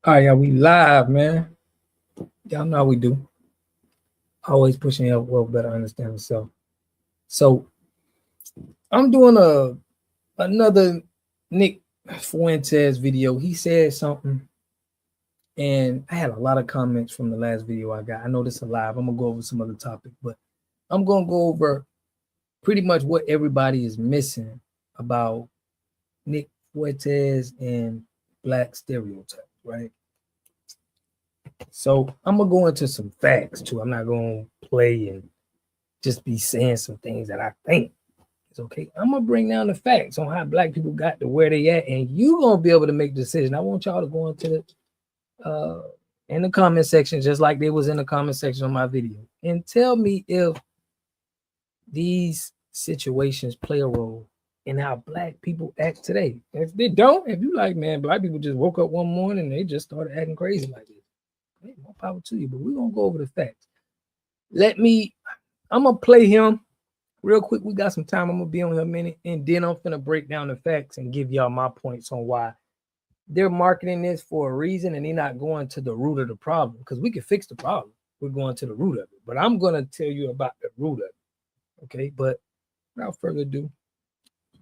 All right, yeah, we live, man. Y'all know how we do. Always pushing help, well, better understand yourself. So I'm doing another Nick Fuentes video. He said something, and I had a lot of comments from the last video I got. I know this is live. I'm gonna go over some other topic, but I'm gonna go over pretty much what everybody is missing about Nick Fuentes and black stereotypes, right? So I'm gonna go into some facts too. I'm not gonna play and just be saying some things that I think is okay. I'm gonna bring down the facts on how black people got to where they at, and you gonna be able to make a decision. I want y'all to go into in the comment section, just like they was in the comment section on my video, and tell me if these situations play a role in how black people act today. If they don't, if you like, man, black people just woke up one morning and they just started acting crazy like this, hey, more power to you. But we're gonna go over the facts. I'm gonna play him real quick. We got some time. I'm gonna be on here a minute, and then I'm gonna break down the facts and give y'all my points on why they're marketing this for a reason, and they're not going to the root of the problem. Because we can fix the problem. We're going to the root of it. But I'm gonna tell you about the root of it. Okay. But without further ado,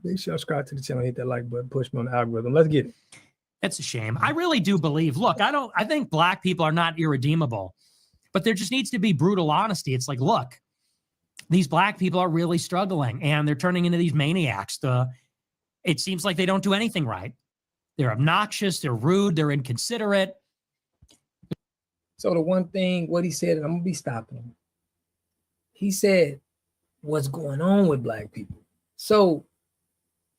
make sure you subscribe to the channel, hit that like button, push me on the algorithm. Let's get it. It's a shame. I really do believe, look, I think black people are not irredeemable, but there just needs to be brutal honesty. It's like, look, these black people are really struggling and they're turning into these maniacs. It seems like they don't do anything right. They're obnoxious, they're rude, they're inconsiderate. So the one thing, what he said, and I'm gonna be stopping him. He said, what's going on with black people? So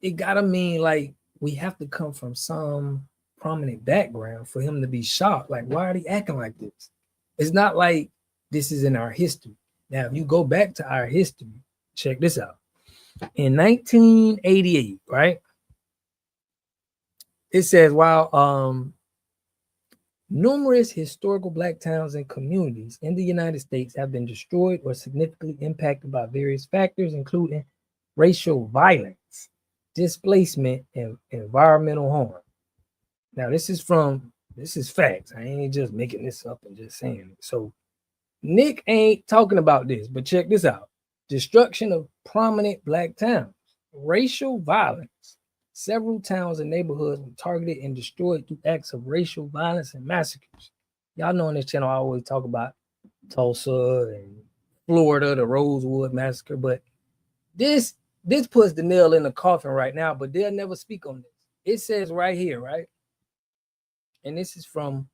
it gotta mean like we have to come from some prominent background for him to be shocked. Like, why are they acting like this? It's not like this is in our history. Now, if you go back to our history, check this out. In 1988, right? It says, while numerous historical black towns and communities in the United States have been destroyed or significantly impacted by various factors, including racial violence, displacement, and environmental harm. Now, this is facts. I ain't just making this up and just saying it. So Nick ain't talking about this, but check this out. Destruction of prominent black towns, racial violence. Several towns and neighborhoods were targeted and destroyed through acts of racial violence and massacres. Y'all know on this channel, I always talk about Tulsa and Florida, the Rosewood massacre, but this puts the nail in the coffin right now, but they'll never speak on this. It says right here, right? And this is from,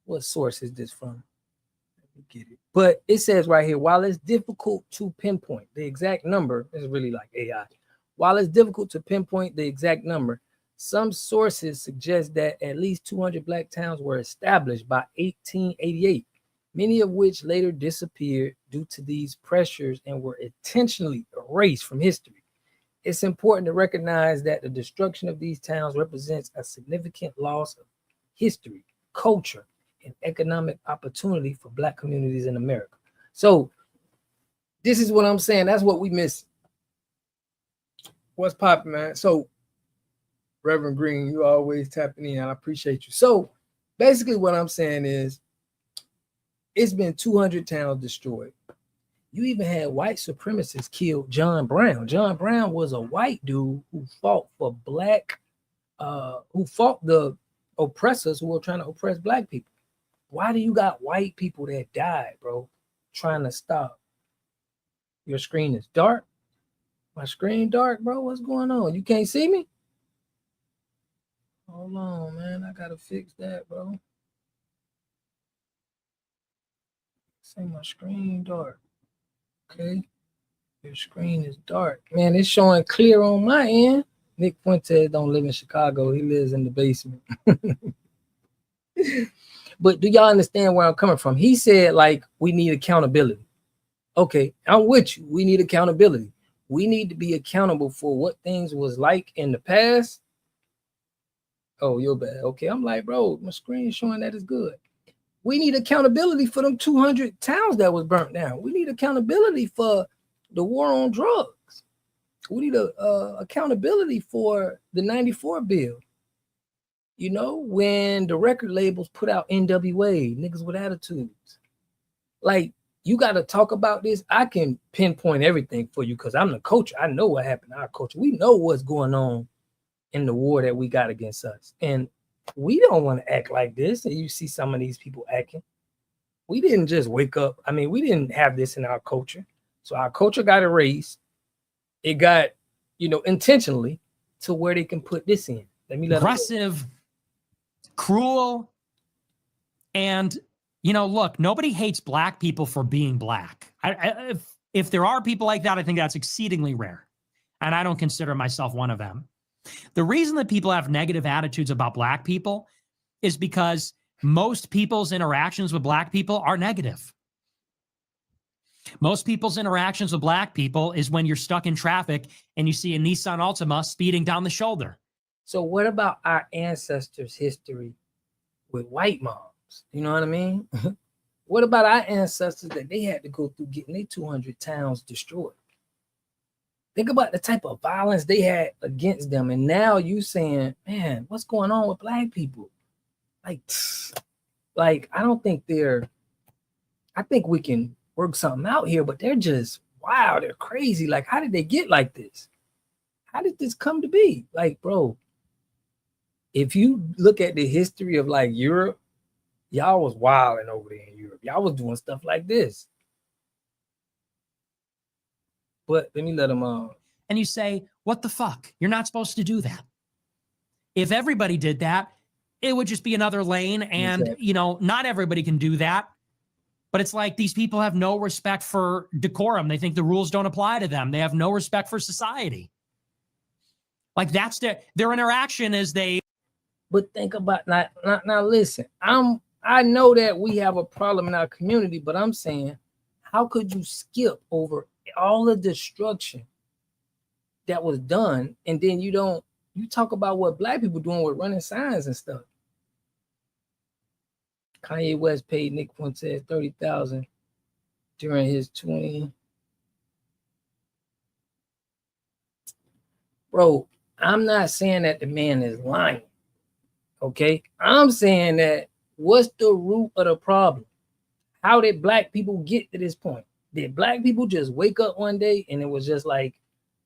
what source is this from? Let me get it. But it says right here, while it's difficult to pinpoint the exact number, it's really like AI. While it's difficult to pinpoint the exact number, some sources suggest that at least 200 black towns were established by 1888, many of which later disappeared due to these pressures and were intentionally erased from history. It's important to recognize that the destruction of these towns represents a significant loss of history, culture, and economic opportunity for black communities in America. So this is what I'm saying. That's what we miss. What's popping, man? So Reverend Green, you always tapping in. I appreciate you. So basically what I'm saying is it's been 200 towns destroyed. You even had white supremacists kill John Brown. John Brown was a white dude who fought for black, who fought the oppressors who were trying to oppress black people. Why do you got white people that died, bro, trying to stop? Your screen is dark. My screen dark, bro. What's going on? You can't see me? Hold on, man. I gotta fix that, bro. Say my screen dark. Okay. Your screen is dark. Man, it's showing clear on my end. Nick Fuentes don't live in Chicago. He lives in the basement. But do y'all understand where I'm coming from? He said, like, we need accountability. Okay, I'm with you. We need accountability. We need to be accountable for what things was like in the past. Oh, you're bad. Okay, I'm like, bro, my screen showing that is good. We need accountability for them 200 towns that was burnt down. We need accountability for the war on drugs. We need accountability for the 94 bill. You know, when the record labels put out NWA, niggas with attitudes. Like, you got to talk about this. I can pinpoint everything for you because I'm the coach. I know what happened to our culture. We know what's going on in the war that we got against us. And we don't want to act like this. And you see some of these people acting. We didn't just wake up. I mean, we didn't have this in our culture. So our culture got erased. It got, intentionally to where they can put this in. Let me let aggressive, cruel, and look, nobody hates black people for being black. If there are people like that, I think that's exceedingly rare, and I don't consider myself one of them. The reason that people have negative attitudes about black people is because most people's interactions with black people are negative. Most people's interactions with black people is when you're stuck in traffic and you see a Nissan Altima speeding down the shoulder. So what about our ancestors' history with white moms? You know what I mean? What about our ancestors that they had to go through getting their 200 towns destroyed? Think about the type of violence they had against them. And now you saying, man, what's going on with black people? Like I don't think I think we can work something out here, but they're just, wow, they're crazy. Like, how did they get like this? How did this come to be? Like, bro, if you look at the history of like Europe, y'all was wilding over there in Europe. Y'all was doing stuff like this. But let me let them on. And you say, what the fuck? You're not supposed to do that. If everybody did that, it would just be another lane. And, Exactly. Not everybody can do that. But it's like these people have no respect for decorum. They think the rules don't apply to them. They have no respect for society. Like that's their interaction is they. But think about now listen, I know that we have a problem in our community, but I'm saying, how could you skip over all the destruction that was done, and then you talk about what black people doing with running signs and stuff? Kanye West paid Nick Fuentes $30,000 during his 20. Bro, I'm not saying that the man is lying. Okay, I'm saying that what's the root of the problem? How did black people get to this point? Did black people just wake up one day and it was just like,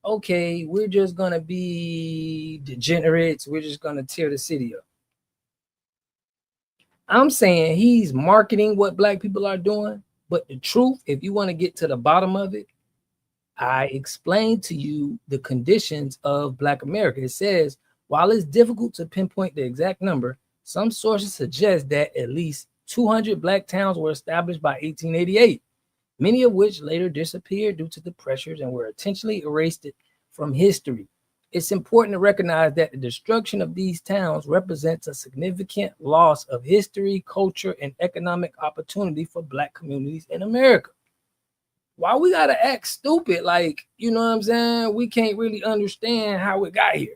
okay, we're just gonna be degenerates, we're just gonna tear the city up? I'm saying he's marketing what black people are doing, but the truth, if you want to get to the bottom of it, I explained to you the conditions of Black America. It says, while it's difficult to pinpoint the exact number, some sources suggest that at least 200 black towns were established by 1888, many of which later disappeared due to the pressures and were intentionally erased from history. It's important to recognize that the destruction of these towns represents a significant loss of history, culture, and economic opportunity for black communities in America. Why we gotta act stupid? Like, you know what I'm saying? We can't really understand how it got here.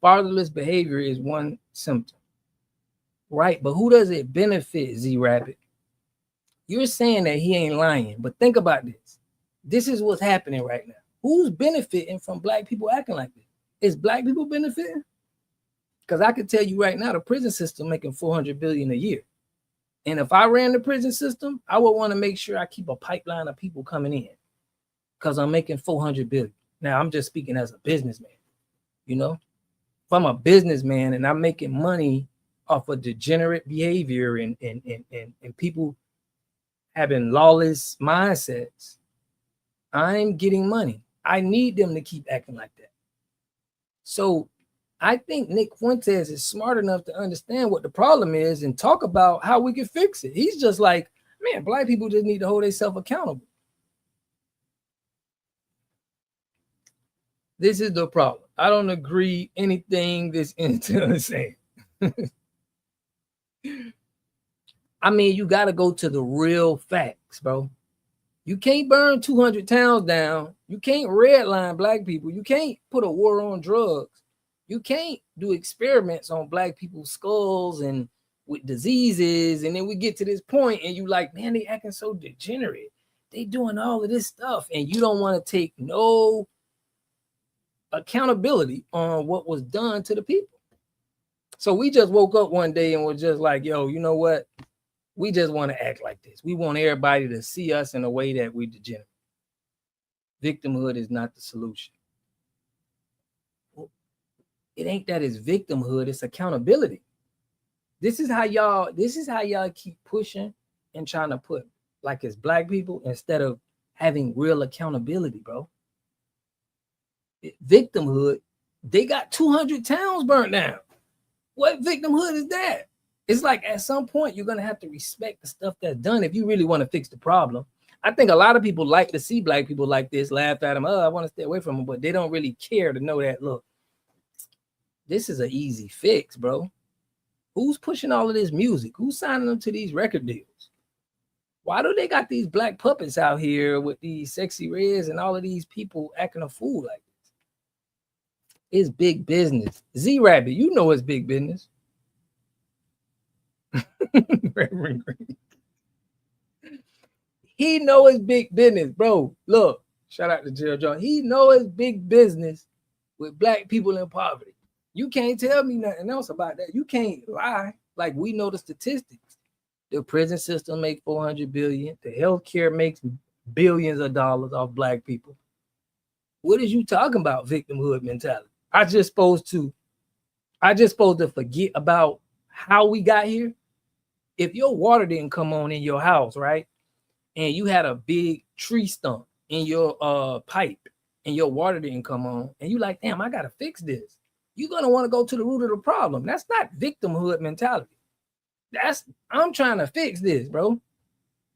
Fatherless behavior is one symptom, right? But who does it benefit, Z-Rabbit? You're saying that he ain't lying, but think about this. This is what's happening right now. Who's benefiting from black people acting like this? Is black people benefiting? Because I can tell you right now, the prison system making $400 billion a year. And if I ran the prison system, I would want to make sure I keep a pipeline of people coming in because I'm making $400 billion. Now, I'm just speaking as a businessman. If I'm a businessman and I'm making money off of degenerate behavior and people having lawless mindsets, I'm getting money. I need them to keep acting like that. So I think Nick Fuentes is smart enough to understand what the problem is and talk about how we can fix it. He's just like, man, black people just need to hold themselves accountable. This is the problem. I don't agree anything this intern is saying. I mean, you got to go to the real facts, bro. You can't burn 200 towns down. You can't redline black people. You can't put a war on drugs. You can't do experiments on black people's skulls and with diseases. And then we get to this point and you like, man, they acting so degenerate. They doing all of this stuff. And you don't want to take no accountability on what was done to the people. So we just woke up one day and was just like, yo, you know what? We just want to act like this. We want everybody to see us in a way that we degenerate. Victimhood is not the solution. It ain't that it's victimhood, it's accountability. This is how y'all keep pushing and trying to put like it's black people instead of having real accountability, bro. Victimhood, they got 200 towns burnt down. What victimhood is that? It's like at some point you're gonna have to respect the stuff that's done if you really want to fix the problem. I think a lot of people like to see black people like this, laugh at them. Oh, I want to stay away from them, but they don't really care to know that. Look, this is an easy fix, bro. Who's pushing all of this music? Who's signing them to these record deals? Why do they got these black puppets out here with these sexy reds and all of these people acting a fool like this? It's big business. Z Rabbit, you know it's big business. He know it's big business, bro. Look, shout out to Gerald John. He know it's big business with black people in poverty. You can't tell me nothing else about that. You can't lie. Like, we know the statistics. The prison system makes 400 billion. The healthcare makes billions of dollars off black people. What is you talking about, victimhood mentality? I just supposed to forget about how we got here. If your water didn't come on in your house, right, and you had a big tree stump in your pipe and your water didn't come on, and you like, damn, I gotta fix this. You're gonna want to go to the root of the problem. That's not victimhood mentality. I'm trying to fix this, bro.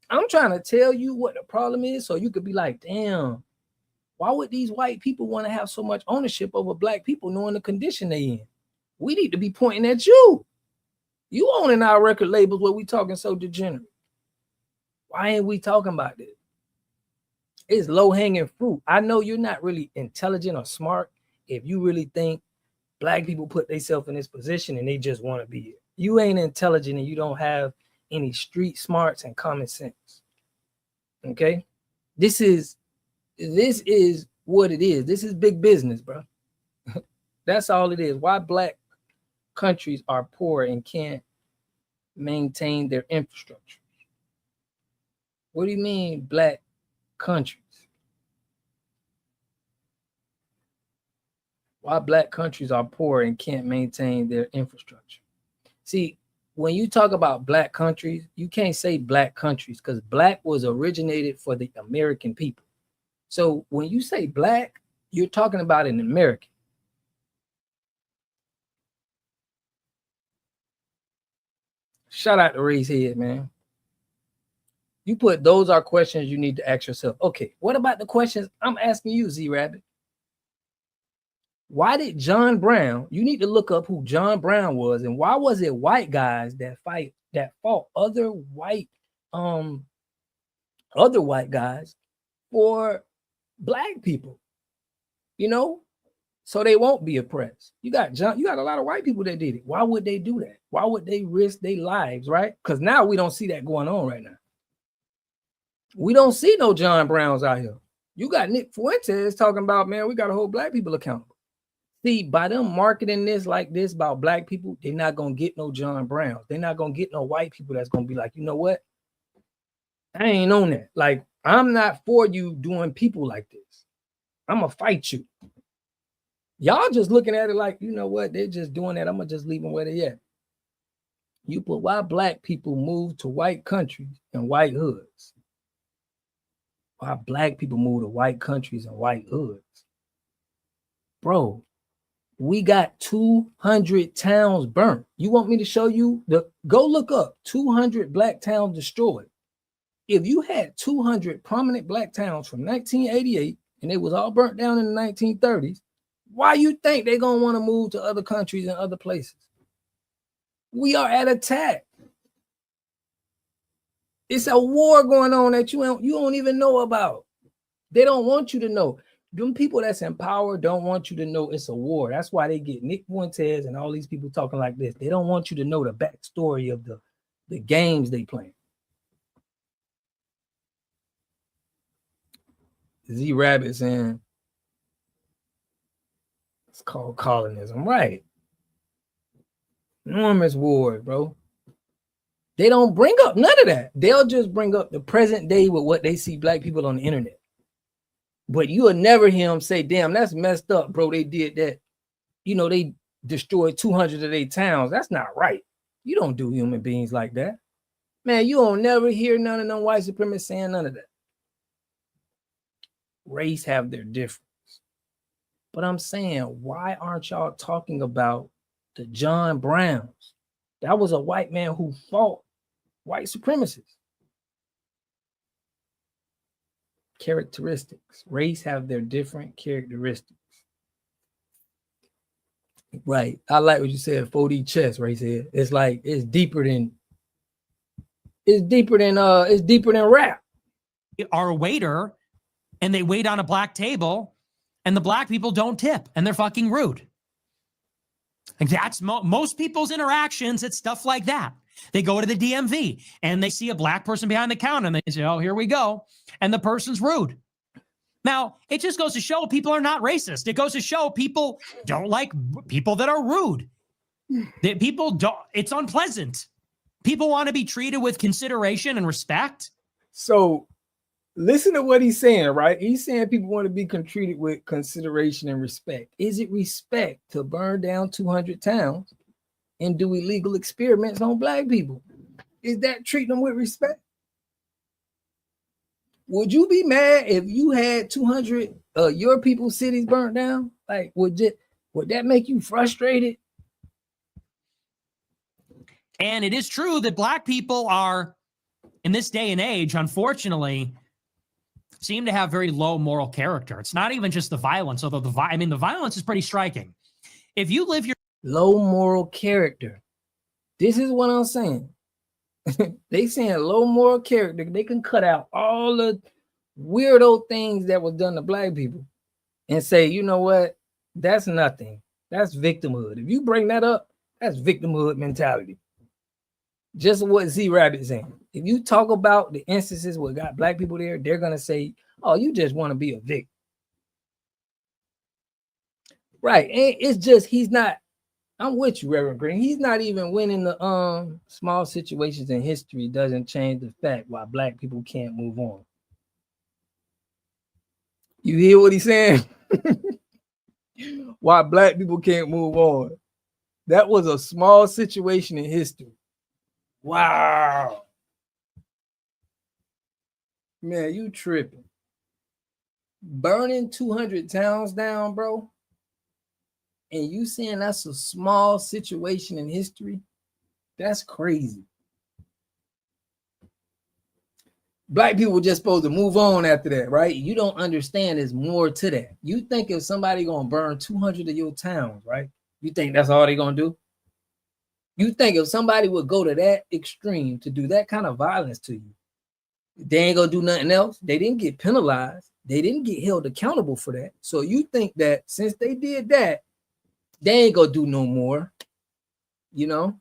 I'm trying to tell you what the problem is so you could be like, damn, why would these white people want to have so much ownership over black people knowing the condition they in? We need to be pointing at you. You owning our record labels where we talking so degenerate. Why ain't we talking about this? It's low-hanging fruit. I know you're not really intelligent or smart if you really think black people put themselves in this position and they just want to be here. You ain't intelligent and you don't have any street smarts and common sense. Okay? This is what it is. This is big business, bro. That's all it is. Why black countries are poor and can't maintain their infrastructure. What do you mean black countries? Why black countries are poor and can't maintain their infrastructure? See, when you talk about black countries, you can't say black countries because black was originated for the American people. So when you say black, you're talking about an American. Shout out to Raise Head, man. You put those are questions you need to ask yourself. Okay, what about the questions I'm asking you, Z Rabbit? Why did John Brown, you need to look up who John Brown was, and why was it white guys that fought other white guys for black people, so they won't be oppressed. You got a lot of white people that did it. Why would they do that? Why would they risk their lives, right? Because now we don't see that going on right now. We don't see no John Browns out here. You got Nick Fuentes talking about, man, we got to hold black people accountable. See, by them marketing this like this about black people, they're not going to get no John Browns. They're not going to get no white people that's going to be like, you know what? I ain't on that. Like, I'm not for you doing people like this. I'm going to fight you. Y'all just looking at it like, you know what? They're just doing that. I'm going to just leave them where they at. You put why black people move to white countries and white hoods. Why black people move to white countries and white hoods. Bro, we got 200 towns burnt. You want me to show you? Go look up 200 black towns destroyed. If you had 200 prominent black towns from 1988 and they was all burnt down in the 1930s, why you think they're going to want to move to other countries and other places? We are at attack. It's a war going on that you don't even know about. They don't want you to know. Them people that's in power don't want you to know it's a war. That's why they get Nick Fuentes and all these people talking like this. They don't want you to know the backstory of the games they play. Z Rabbit saying it's called colonism, right? Enormous wars, bro. They don't bring up none of that. They'll just bring up the present day with what they see black people on the internet. But you will never hear them say, damn, that's messed up, bro. They did that. You know, they destroyed 200 of their towns. That's not right. You don't do human beings like that. Man, you don't never hear none of them white supremacists saying none of that. Race have their difference. But I'm saying, why aren't y'all talking about the John Browns? That was a white man who fought white supremacists. Characteristics. Race have their different characteristics. Right. I like what you said, 4D chess, Ray said. It's like it's deeper than rap. Are a waiter and they wait on a black table and the black people don't tip and they're fucking rude. Like that's most people's interactions. It's stuff like that. They go to the DMV and they see a black person behind the counter and they say, oh, here we go. And the person's rude. Now, it just goes to show people are not racist. It goes to show people don't like people that are rude. That people don't, it's unpleasant. People want to be treated with consideration and respect. So listen to what he's saying, right? He's saying people want to be treated with consideration and respect. Is it respect to burn down 200 towns and do illegal experiments on black people? Is that treating them with respect? Would you be mad if you had 200 your people's cities burnt down? Like, would that make you frustrated? And it is true that black people are, in this day and age, unfortunately, seem to have very low moral character. It's not even just the violence, although the violence is pretty striking. If you live your low moral character, this is what I'm saying. They saying low moral character. They can cut out all the weirdo things that was done to black people and say, you know what? That's nothing. That's victimhood. If you bring that up, that's victimhood mentality. Just what Z Rabbit saying. If you talk about the instances where got black people there, they're gonna say, "Oh, you just want to be a victim." Right? And it's just he's not. I'm with you, Reverend Green. He's not even winning the small situations in history doesn't change the fact why black people can't move on. You hear what he's saying? Why black people can't move on. That was a small situation in history. Wow. Man, you tripping. Burning 200 towns down, bro. And you saying that's a small situation in history? That's crazy. Black people were just supposed to move on after that, right? You don't understand there's more to that. You think if somebody gonna burn 200 of your towns, right? You think that's all they gonna do? You think if somebody would go to that extreme to do that kind of violence to you, they ain't gonna do nothing else? They didn't get penalized. They didn't get held accountable for that. So you think that since they did that, they ain't gonna do no more, you know?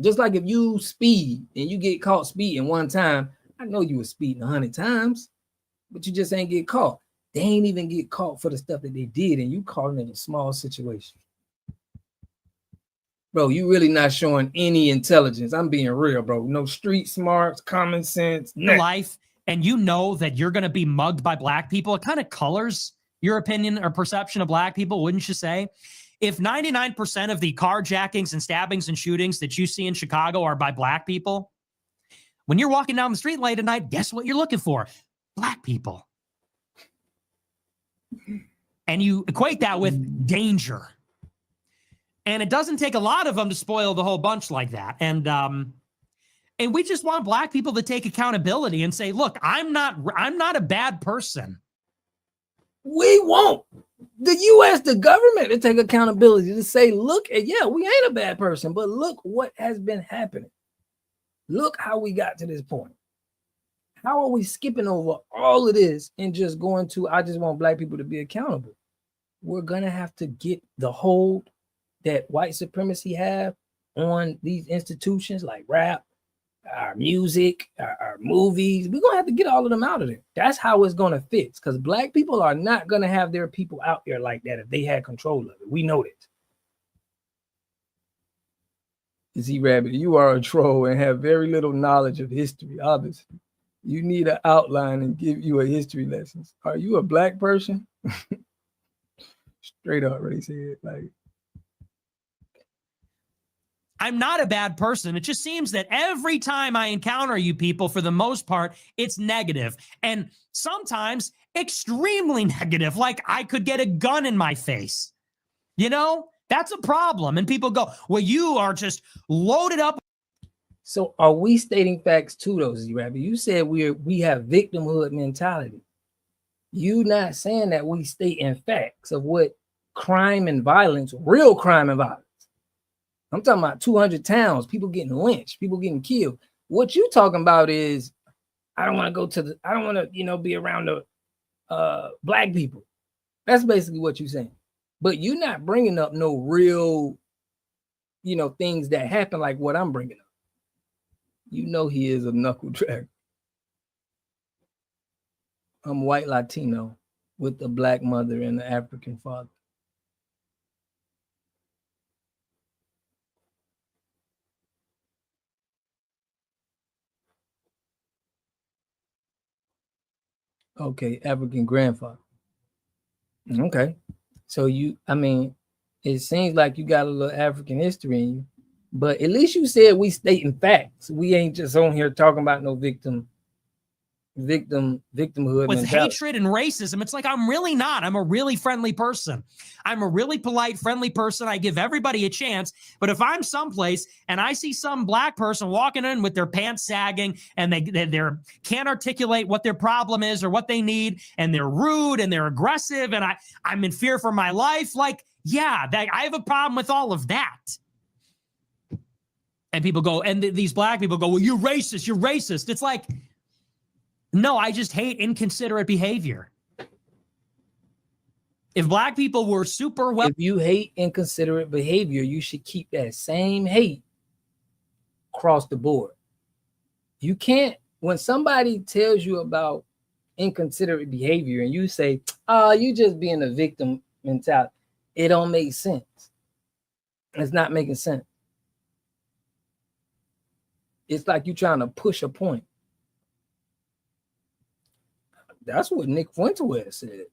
Just like if you speed and you get caught speeding one time, I know you were speeding 100 times, but you just ain't get caught. They ain't even get caught for the stuff that they did, and you calling it a small situation. Bro, you really not showing any intelligence. I'm being real, bro. No street smarts, common sense, life, and you know that you're gonna be mugged by black people. It kind of colors your opinion or perception of black people, wouldn't you say? If 99% of the carjackings and stabbings and shootings that you see in Chicago are by black people, when you're walking down the street late at night, guess what you're looking for? Black people. And you equate that with danger. And it doesn't take a lot of them to spoil the whole bunch like that. And we just want black people to take accountability and say, look, I'm not a bad person. We want the U.S., the government, to take accountability to say, look, yeah, we ain't a bad person, but look what has been happening. Look how we got to this point. How are we skipping over all of this and just going to, I just want black people to be accountable? We're going to have to get the hold that white supremacy have on these institutions like rap, our music, our movies. We're going to have to get all of them out of there. That's how it's going to fit, because black people are not going to have their people out there like that if they had control of it. We know this. Z-Rabbit, you are a troll and have very little knowledge of history, obviously. You need an outline and give you a history lessons. Are you a black person? Straight up, Ray said. Like, I'm not a bad person. It just seems that every time I encounter you people, for the most part, it's negative. And sometimes extremely negative. Like I could get a gun in my face. You know, that's a problem. And people go, well, you are just loaded up. so are we stating facts too, though, Z-Rabbit? You said we have victimhood mentality. You not saying that we stating facts of what crime and violence, real crime and violence. I'm talking about 200 towns, people getting lynched, people getting killed. What you talking about is, I don't want to go to the, I don't want to, be around the black people. That's basically what you're saying. But you're not bringing up no real, things that happen like what I'm bringing up. He is a knuckle dragger. I'm white Latino with a black mother and an African father. Okay, African grandfather. Okay. So it seems like you got a little African history in you, but at least you said we stating facts. We ain't just on here talking about no victimhood With mentality. hatred and racism. It's like, I'm really not. I'm a really friendly person. I'm a really polite, friendly person. I give everybody a chance. But if I'm someplace and I see some black person walking in with their pants sagging and they can't articulate what their problem is or what they need, and they're rude and they're aggressive, and I'm in fear for my life, like, yeah, I have a problem with all of that. And people go, and these black people go, well, you're racist. You're racist. It's like, no, I just hate inconsiderate behavior. If black people were super well... If you hate inconsiderate behavior, you should keep that same hate across the board. You can't, when somebody tells you about inconsiderate behavior and you say, oh, you just being a victim mentality, it don't make sense. It's not making sense. It's like you trying to push a point. That's what Nick Fuentes said.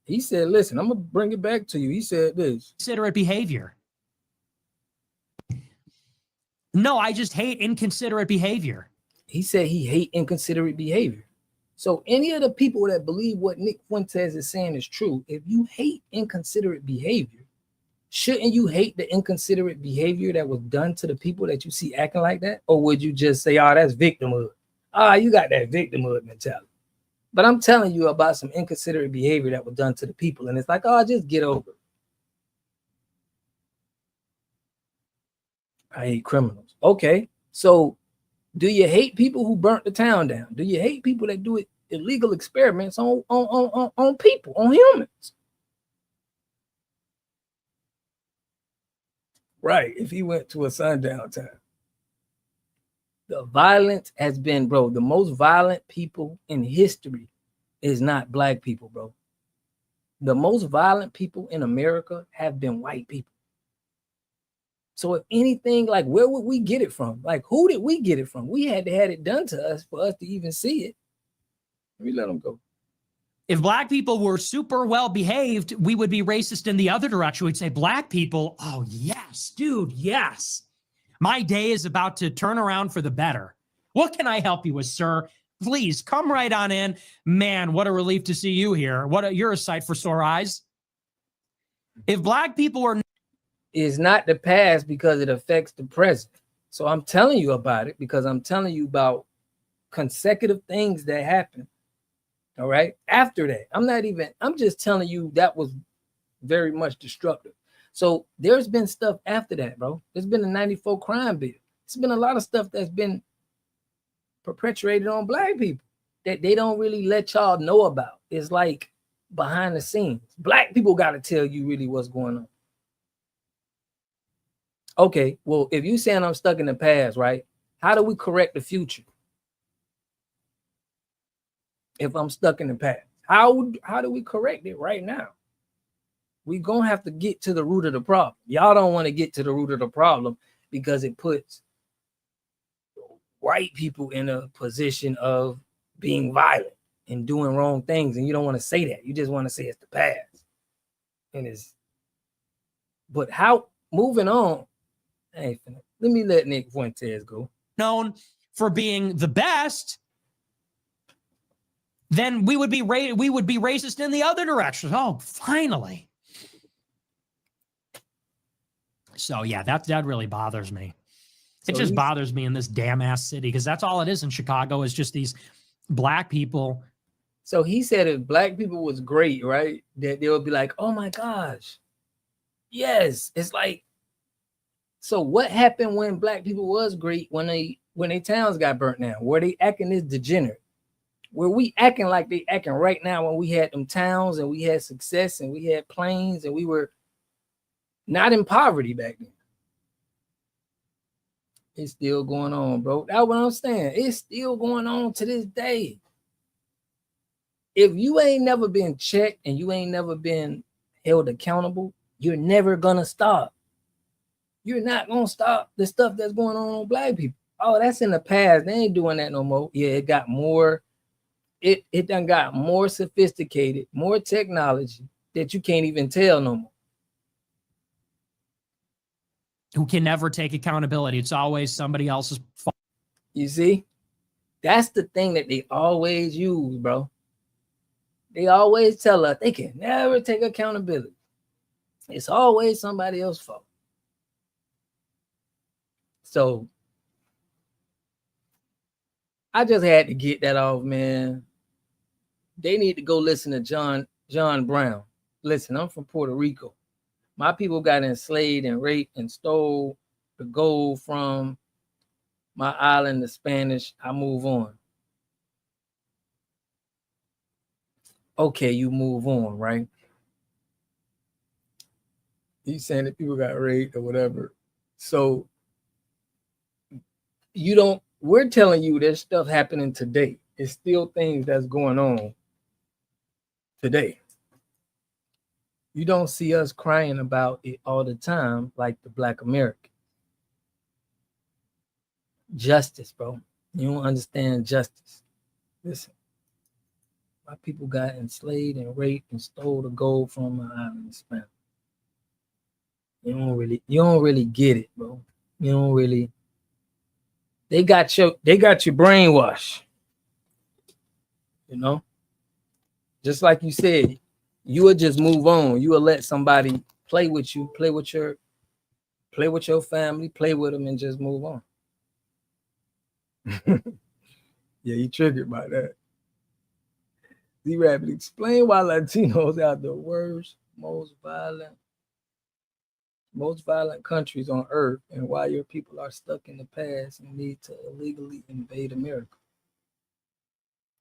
He said, listen, I'm going to bring it back to you. He said this. Considerate behavior. No, I just hate inconsiderate behavior. He said he hate inconsiderate behavior. So any of the people that believe what Nick Fuentes is saying is true, if you hate inconsiderate behavior, shouldn't you hate the inconsiderate behavior that was done to the people that you see acting like that? Or would you just say, oh, that's victimhood? You got that victimhood mentality. But I'm telling you about some inconsiderate behavior that was done to the people. And it's like, oh, just get over it. I hate criminals. Okay. So do you hate people who burnt the town down? Do you hate people that do illegal experiments on people, on humans? Right. If he went to a sundown town. The violence has been, bro, the most violent people in history is not black people, bro. The most violent people in America have been white people. So if anything, like, where would we get it from? Like, who did we get it from? We had to have it done to us for us to even see it. Let me let them go. If black people were super well behaved, we would be racist in the other direction. We'd say, black people, oh, yes, dude, yes. My day is about to turn around for the better. What can I help you with, sir? Please come right on in. Man, what a relief to see you here. You're a sight for sore eyes. If black people were... It's not the past because it affects the present. So I'm telling you about it because I'm telling you about consecutive things that happen. All right. After that, I'm just telling you that was very much destructive. So there's been stuff after that, bro. There's been a 94 crime bill. There's been a lot of stuff that's been perpetrated on black people that they don't really let y'all know about. It's like behind the scenes. Black people got to tell you really what's going on. Okay, well, if you saying I'm stuck in the past, right? How do we correct the future? If I'm stuck in the past, how do we correct it right now? We're going to have to get to the root of the problem. Y'all don't want to get to the root of the problem. because it puts white people in a position of being violent and doing wrong things, and you don't want to say that. You just want to say it's the past. And it's, but how, moving on, hey, let me let Nick Fuentes go. Known for being the best, then we would be racist in the other direction. Oh, finally. So yeah, that really bothers me. It just bothers me in this damn ass city, because that's all it is in Chicago, is just these black people. So he said if black people was great, right, that they would be like, oh my gosh, yes. It's like, so what happened when black people was great, when they towns got burnt down? Were they acting this degenerate? Were we acting like they acting right now when we had them towns and we had success and we had planes and we were not in poverty back then? It's still going on, bro. That's what I'm saying. It's still going on to this day. If you ain't never been checked and you ain't never been held accountable, you're never gonna stop. You're not gonna stop the stuff that's going on black people. Oh, that's in the past. They ain't doing that no more. Yeah, it got more. It done got more sophisticated, more technology that you can't even tell no more. Who can never take accountability. It's always somebody else's fault. You see? That's the thing that they always use, bro. They always tell us they can never take accountability. It's always somebody else's fault. So I just had to get that off, man. They need to go listen to John Brown. Listen, I'm from Puerto Rico. My people got enslaved and raped and stole the gold from my island, the Spanish. I move on. Okay, you move on, right? He's saying that people got raped or whatever. So we're telling you there's stuff happening today. It's still things that's going on today. You don't see us crying about it all the time like the Black American. Justice, bro. You don't understand justice. Listen, my people got enslaved and raped and stole the gold from my island in Spain. You don't really get it, bro. You don't really. They got you brainwashed. You know? Just like you said, you will just move on. You will let somebody play with you, play with your family, play with them, and just move on. Yeah, you triggered by that. Z-Rabbit, explain why Latinos are the worst, most violent countries on earth, and why your people are stuck in the past and need to illegally invade America.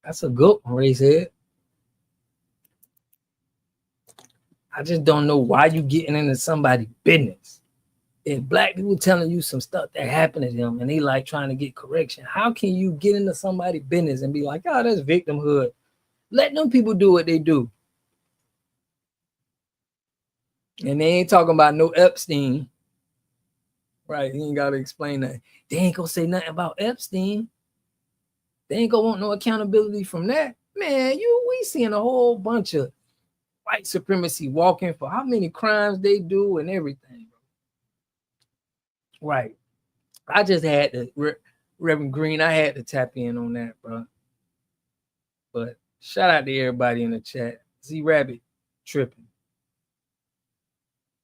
That's a good one, Ray said. I just don't know why you getting into somebody's business. If black people telling you some stuff that happened to them and they like trying to get correction, how can you get into somebody's business and be like, oh, that's victimhood? Let them people do what they do. And they ain't talking about no Epstein. Right, you ain't got to explain that. They ain't gonna say nothing about Epstein. They ain't gonna want no accountability from that. Man, we seeing a whole bunch of white supremacy walking for how many crimes they do and everything. Right. I just had to, Reverend Green, I had to tap in on that, bro. But shout out to everybody in the chat. Z-Rabbit tripping.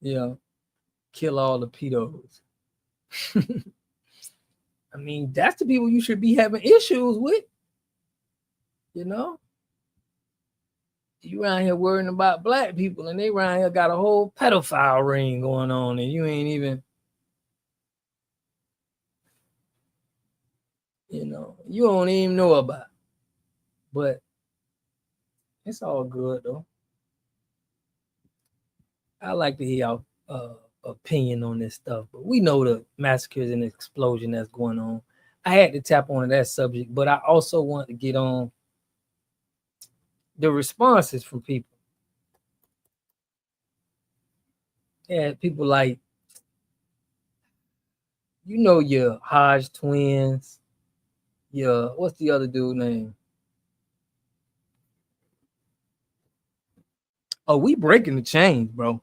You know, kill all the pedos. I mean, that's the people you should be having issues with. You know? You around here worrying about black people, and they around here got a whole pedophile ring going on, and you ain't even, you don't even know about it. But it's all good, though. I like to hear y'all opinion on this stuff, but we know the massacres and the explosion that's going on. I had to tap on that subject, but I also want to get on the responses from people. Yeah, people like, you know your Hodge twins, your what's the other dude name? Oh, we breaking the chains, bro.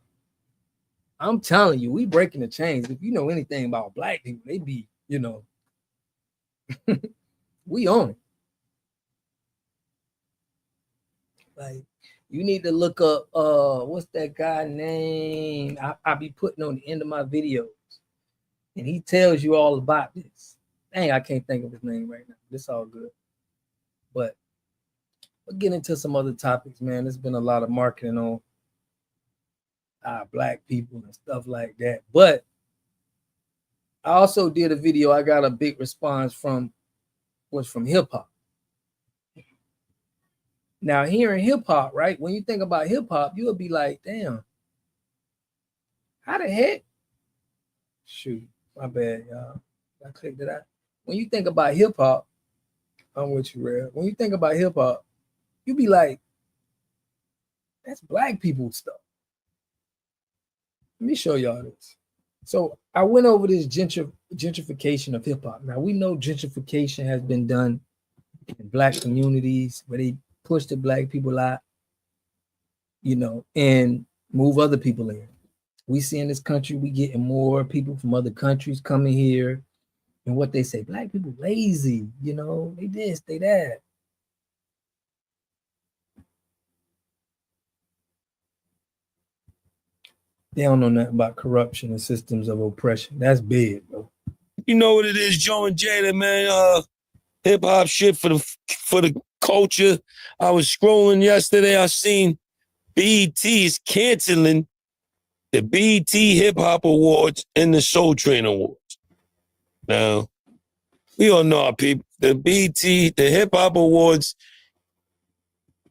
I'm telling you, we breaking the chains. If you know anything about black people, they be, you know, we on it. Like, you need to look up what's that guy name? I be putting on the end of my videos, and he tells you all about this. Dang, I can't think of his name right now. This all good. But we'll get into some other topics, man. There's been a lot of marketing on black people and stuff like that. But I also did a video. I got a big response from hip hop. Now, hearing hip hop, right? When you think about hip hop, you'll be like, damn, how the heck? Shoot, my bad, y'all. I clicked it out. When you think about hip hop, I'm with you, Rev. When you think about hip hop, you be like, that's black people stuff. Let me show y'all this. So I went over this gentrification of hip hop. Now we know gentrification has been done in black communities where they push the black people out, you know, and move other people in. We see in this country, we getting more people from other countries coming here. And what they say, black people lazy, you know, they this, they that. They don't know nothing about corruption and systems of oppression. That's big, bro. You know what it is, Joe and Jada, man. Hip hop shit for the culture. I was scrolling yesterday. I seen BET is canceling the BET Hip Hop Awards and the Soul Train Awards. Now, we all know our people. The BET, the Hip Hop Awards,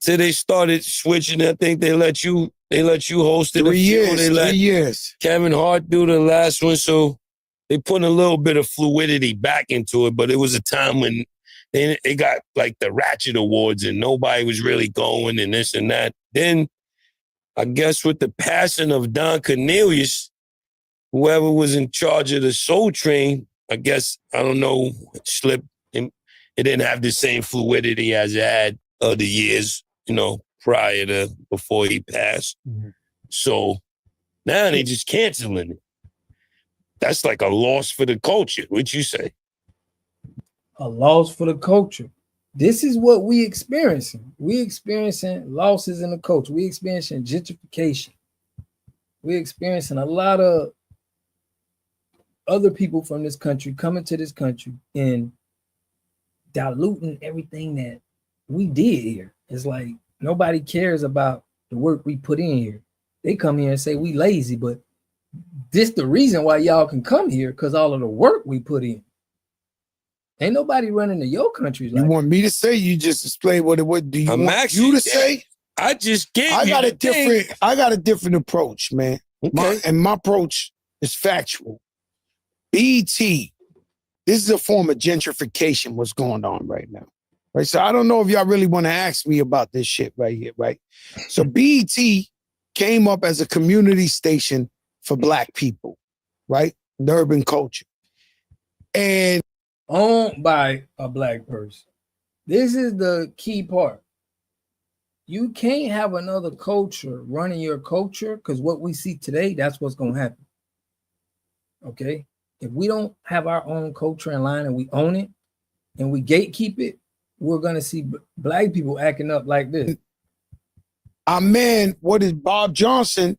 till they started switching, I think they let you host it. 3 years. They let 3 years. Kevin Hart do the last one, so they put a little bit of fluidity back into it. But it was a time when they got like the Ratchet Awards and nobody was really going and this and that. Then I guess with the passing of Don Cornelius, whoever was in charge of the Soul Train, I guess, I don't know, slipped. And it didn't have the same fluidity as it had other years, you know, prior to before he passed. Mm-hmm. So now they just canceling it. That's like a loss for the culture. What'd you say? A loss for the culture. This is what we experiencing. We experiencing losses in the culture. We experiencing gentrification. We experiencing a lot of other people from this country coming to this country and diluting everything that we did here. It's like nobody cares about the work we put in here. They come here and say we lazy, but this the reason why y'all can come here, because all of the work we put in. Ain't nobody running to your country. You want me to say? You just explain what do you want you to say? I just gave I got a different approach, man. Okay. My approach is factual. BET, this is a form of gentrification what's going on right now. Right. So I don't know if y'all really want to ask me about this shit right here, right? So BET came up as a community station for black people, right? The urban culture. And owned by a black person. This is the key part. You can't have another culture running your culture, because what we see today, that's what's going to happen. Okay? If we don't have our own culture in line and we own it and we gatekeep it, we're going to see black people acting up like this. Our man, what is Bob Johnson,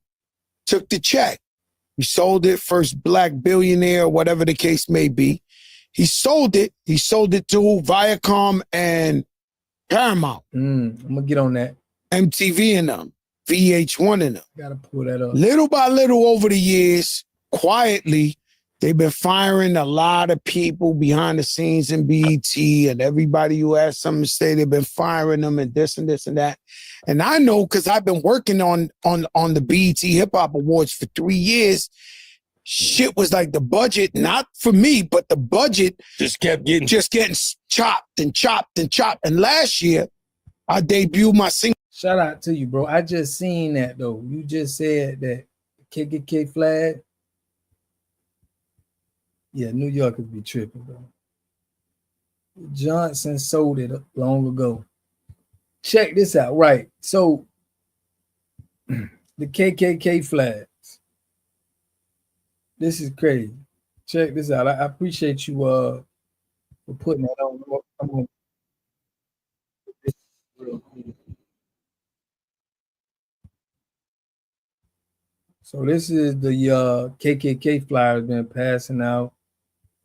took the check. He sold it, first black billionaire, whatever the case may be. He sold it. He sold it to Viacom and Paramount. I'm going to get on that. MTV and them. VH1 and them. Got to pull that up. Little by little over the years, quietly, they've been firing a lot of people behind the scenes in BET, and everybody who has something to say, they've been firing them and this and this and that. And I know because I've been working on the BET Hip Hop Awards for 3 years. Shit was like the budget, not for me, but the budget just kept getting chopped and chopped and chopped. And last year, I debuted my single. Shout out to you, bro. I just seen that though. You just said that KKK flag. Yeah, New Yorkers be tripping, bro. Johnson sold it long ago. Check this out, right? So the KKK flags. This is crazy. Check this out. I appreciate you for putting that on. I'm gonna put this real quick. So this is the KKK flyers been passing out.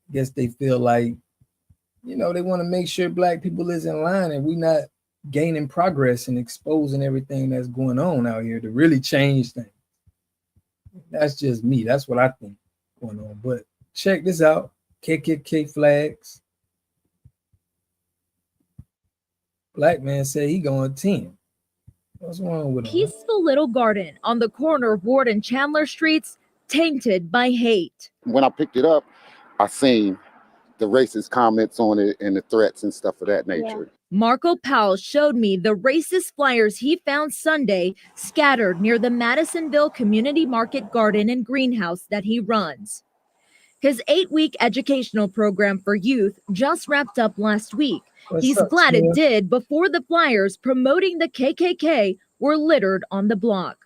I guess they feel like, you know, they want to make sure black people is in line and we not gaining progress and exposing everything that's going on out here to really change things. That's just me. That's what I think going on. But check this out. KKK flags. Black man said he going 10. What's wrong with him? Peaceful little garden on the corner of Ward and Chandler Streets, tainted by hate. When I picked it up, I seen the racist comments on it and the threats and stuff of that nature. Marco Powell showed me the racist flyers he found Sunday scattered near the Madisonville Community Market Garden and Greenhouse that he runs. His 8-week educational program for youth just wrapped up last week. He's glad it did before the flyers promoting the KKK were littered on the block.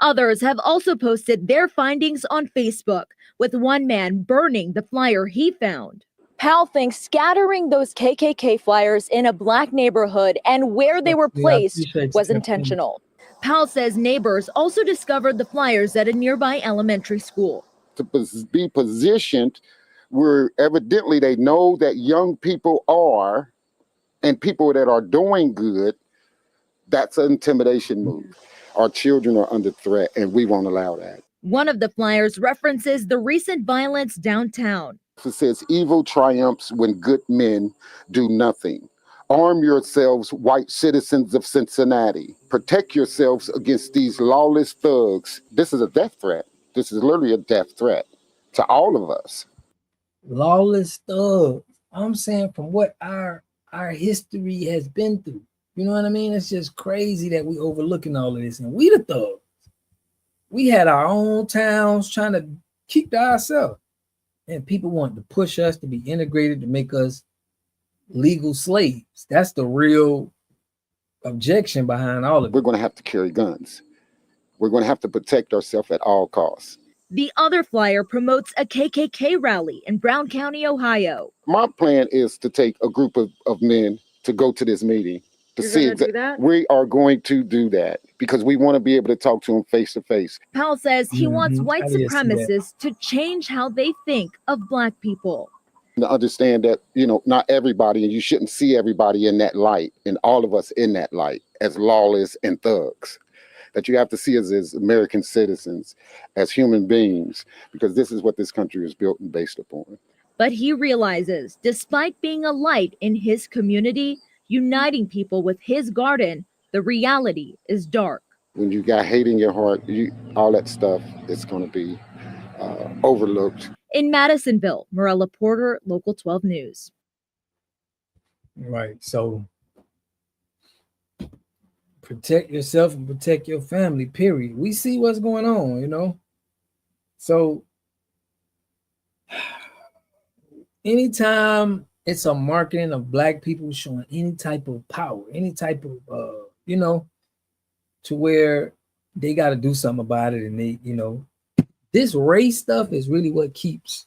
Others have also posted their findings on Facebook, with one man burning the flyer he found. Powell thinks scattering those KKK flyers in a black neighborhood and where they were placed was intentional. Powell says neighbors also discovered the flyers at a nearby elementary school. To be positioned where evidently they know that young people are and people that are doing good, that's an intimidation move. Our children are under threat and we won't allow that. One of the flyers references the recent violence downtown. It says, evil triumphs when good men do nothing. Arm yourselves, white citizens of Cincinnati. Protect yourselves against these lawless thugs. This is a death threat. This is literally a death threat to all of us. Lawless thugs. I'm saying from what our history has been through. You know what I mean? It's just crazy that we overlooking all of this. And we the thugs. We had our own towns trying to keep to ourselves. And people want to push us to be integrated to make us legal slaves. That's the real objection behind all of it. We're going to have to carry guns. We're going to have to protect ourselves at all costs. The other flyer promotes a KKK rally in Brown County, Ohio. My plan is to take a group of men to go to this meeting to see that we are going to do that because we want to be able to talk to them face to face. Powell says he wants white supremacists to change how they think of black people. To understand that, you know, not everybody, and you shouldn't see everybody in that light, and all of us in that light as lawless and thugs. That you have to see us as American citizens, as human beings, because this is what this country is built and based upon. But he realizes, despite being a light in his community, uniting people with his garden, the reality is dark. When you got hate in your heart, all that stuff is going to be overlooked. In Madisonville, Morella Porter, Local 12 News. Right. So protect yourself and protect your family, period. We see what's going on, you know. So anytime it's a marketing of black people showing any type of power, any type of, you know, to where they got to do something about it. And they, you know, this race stuff is really what keeps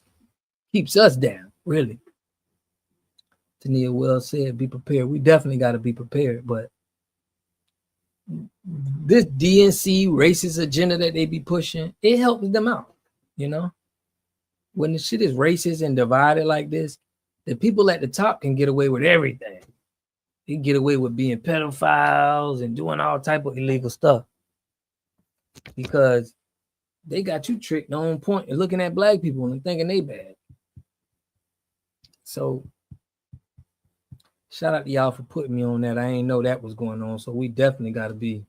us down, really. Tania well said, be prepared. We definitely got to be prepared. But this DNC racist agenda that they be pushing, it helps them out, you know? When the shit is racist and divided like this, the people at the top can get away with everything. They can get away with being pedophiles and doing all type of illegal stuff because they got you tricked on point and looking at black people and thinking they bad. So shout out to y'all for putting me on that. I ain't know that was going on. So we definitely got to be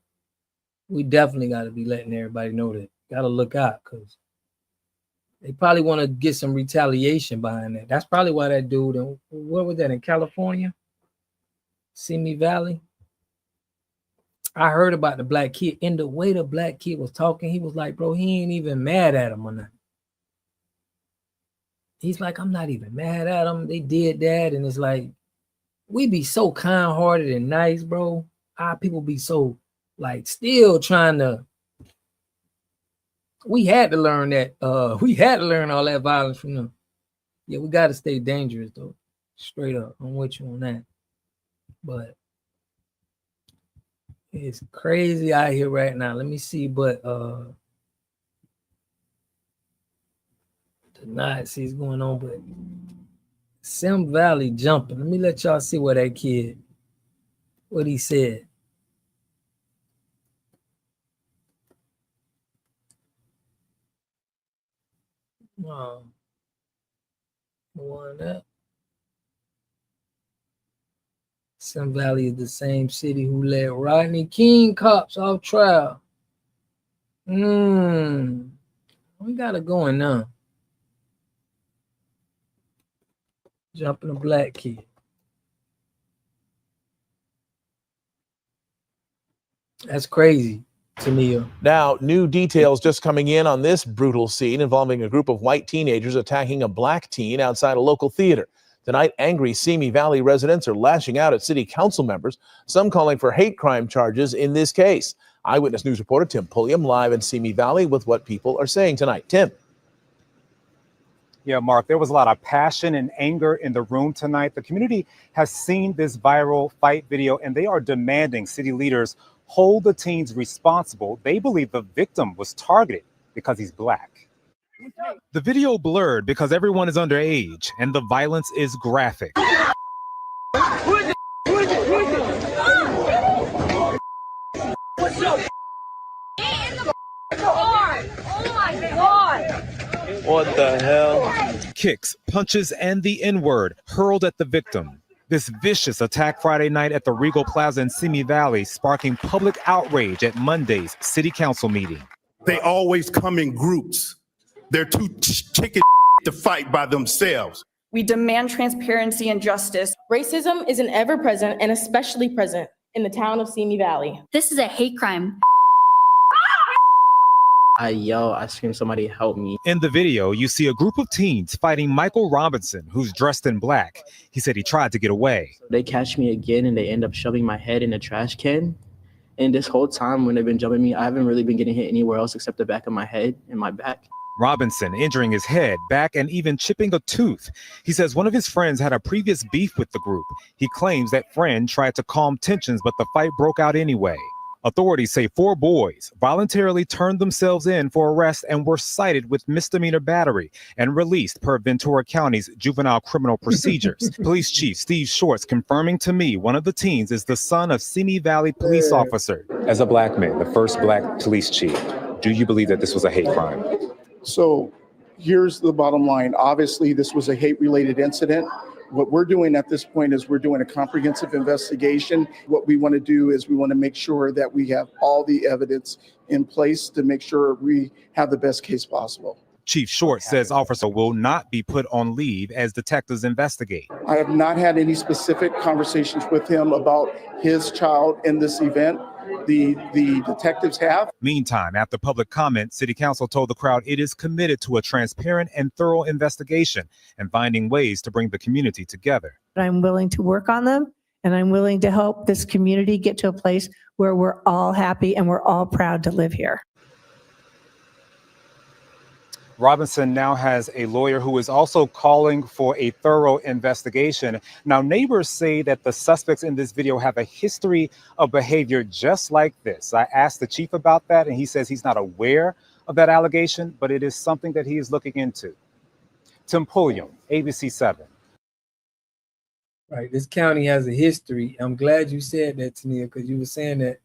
letting everybody know that. Got to look out because they probably want to get some retaliation behind that. That's probably why that dude, what was that, in California? Simi Valley? I heard about the black kid. And the way the black kid was talking, he was like, bro, he ain't even mad at him or nothing. he's like, I'm not even mad at them. They did that. And it's like, we be so kind-hearted and nice, bro. Our people be so like still trying to. We had to learn that. We had to learn all that violence from them. Yeah, we got to stay dangerous though. Straight up, I'm with you on that. But it's crazy out here right now. Let me see, but the Nazis going on, but Sim Valley jumping. Let me let y'all see what that kid, what he said. One that. Sim Valley is the same city who let Rodney King cops off trial. We got it going now. Jumping a black kid. That's crazy to me. Now, new details just coming in on this brutal scene involving a group of white teenagers attacking a black teen outside a local theater. Tonight, angry Simi Valley residents are lashing out at city council members, some calling for hate crime charges in this case. Eyewitness News reporter Tim Pulliam live in Simi Valley with what people are saying tonight. Tim. Yeah, Mark, there was a lot of passion and anger in the room tonight. The community has seen this viral fight video, and they are demanding city leaders hold the teens responsible. They believe the victim was targeted because he's black. The video blurred because everyone is underage, and the violence is graphic. What the hell? Kicks, punches, and the N-word hurled at the victim. This vicious attack Friday night at the Regal Plaza in Simi Valley, sparking public outrage at Monday's city council meeting. They always come in groups. They're too chicken to fight by themselves. We demand transparency and justice. Racism is an ever-present and especially present in the town of Simi Valley. This is a hate crime. I yell, I scream, somebody help me. In the video, you see a group of teens fighting Michael Robinson, who's dressed in black. He said he tried to get away. They catch me again and they end up shoving my head in a trash can. And this whole time when they've been jumping me, I haven't really been getting hit anywhere else except the back of my head and my back. Robinson injuring his head, back, and even chipping a tooth. He says one of his friends had a previous beef with the group. He claims that friend tried to calm tensions, but the fight broke out anyway. Authorities say 4 boys voluntarily turned themselves in for arrest and were cited with misdemeanor battery and released per Ventura County's juvenile criminal procedures. Police Chief Steve Shorts confirming to me one of the teens is the son of Simi Valley police officer. As a black man, the first black police chief, do you believe that this was a hate crime? So here's the bottom line. Obviously, this was a hate-related incident. What we're doing at this point is we're doing a comprehensive investigation. What we want to do is we want to make sure that we have all the evidence in place to make sure we have the best case possible. Chief Short says officer will not be put on leave as detectives investigate. I have not had any specific conversations with him about his child in this event. The detectives have. Meantime, after public comment, City Council told the crowd it is committed to a transparent and thorough investigation and finding ways to bring the community together. I'm willing to work on them, and I'm willing to help this community get to a place where we're all happy and we're all proud to live here. Robinson now has a lawyer who is also calling for a thorough investigation. Now, neighbors say that the suspects in this video have a history of behavior just like this. I asked the chief about that, and he says he's not aware of that allegation, but it is something that he is looking into. Tim Pulliam, ABC 7. Right, this county has a history. I'm glad you said that, Tania, because you were saying that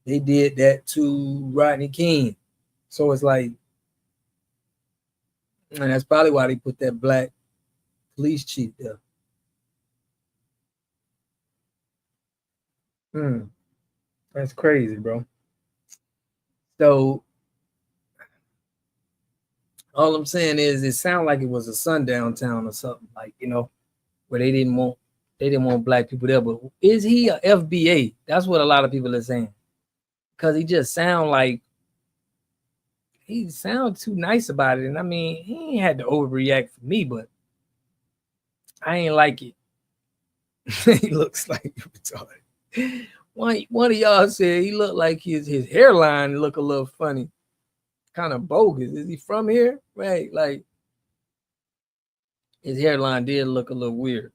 they did that to Rodney King. So it's like, and that's probably why they put that black police chief there. That's crazy, bro. So all I'm saying is it sounded like it was a sundown town or something, like, you know, where they didn't want black people there. But is he a FBA? That's what a lot of people are saying. Because he just sound like he sounded too nice about it. And I mean, he ain't had to overreact for me, but I ain't like it. He looks like retarded. One of y'all said he looked like his hairline look a little funny, kind of bogus. Is he from here? Right, like his hairline did look a little weird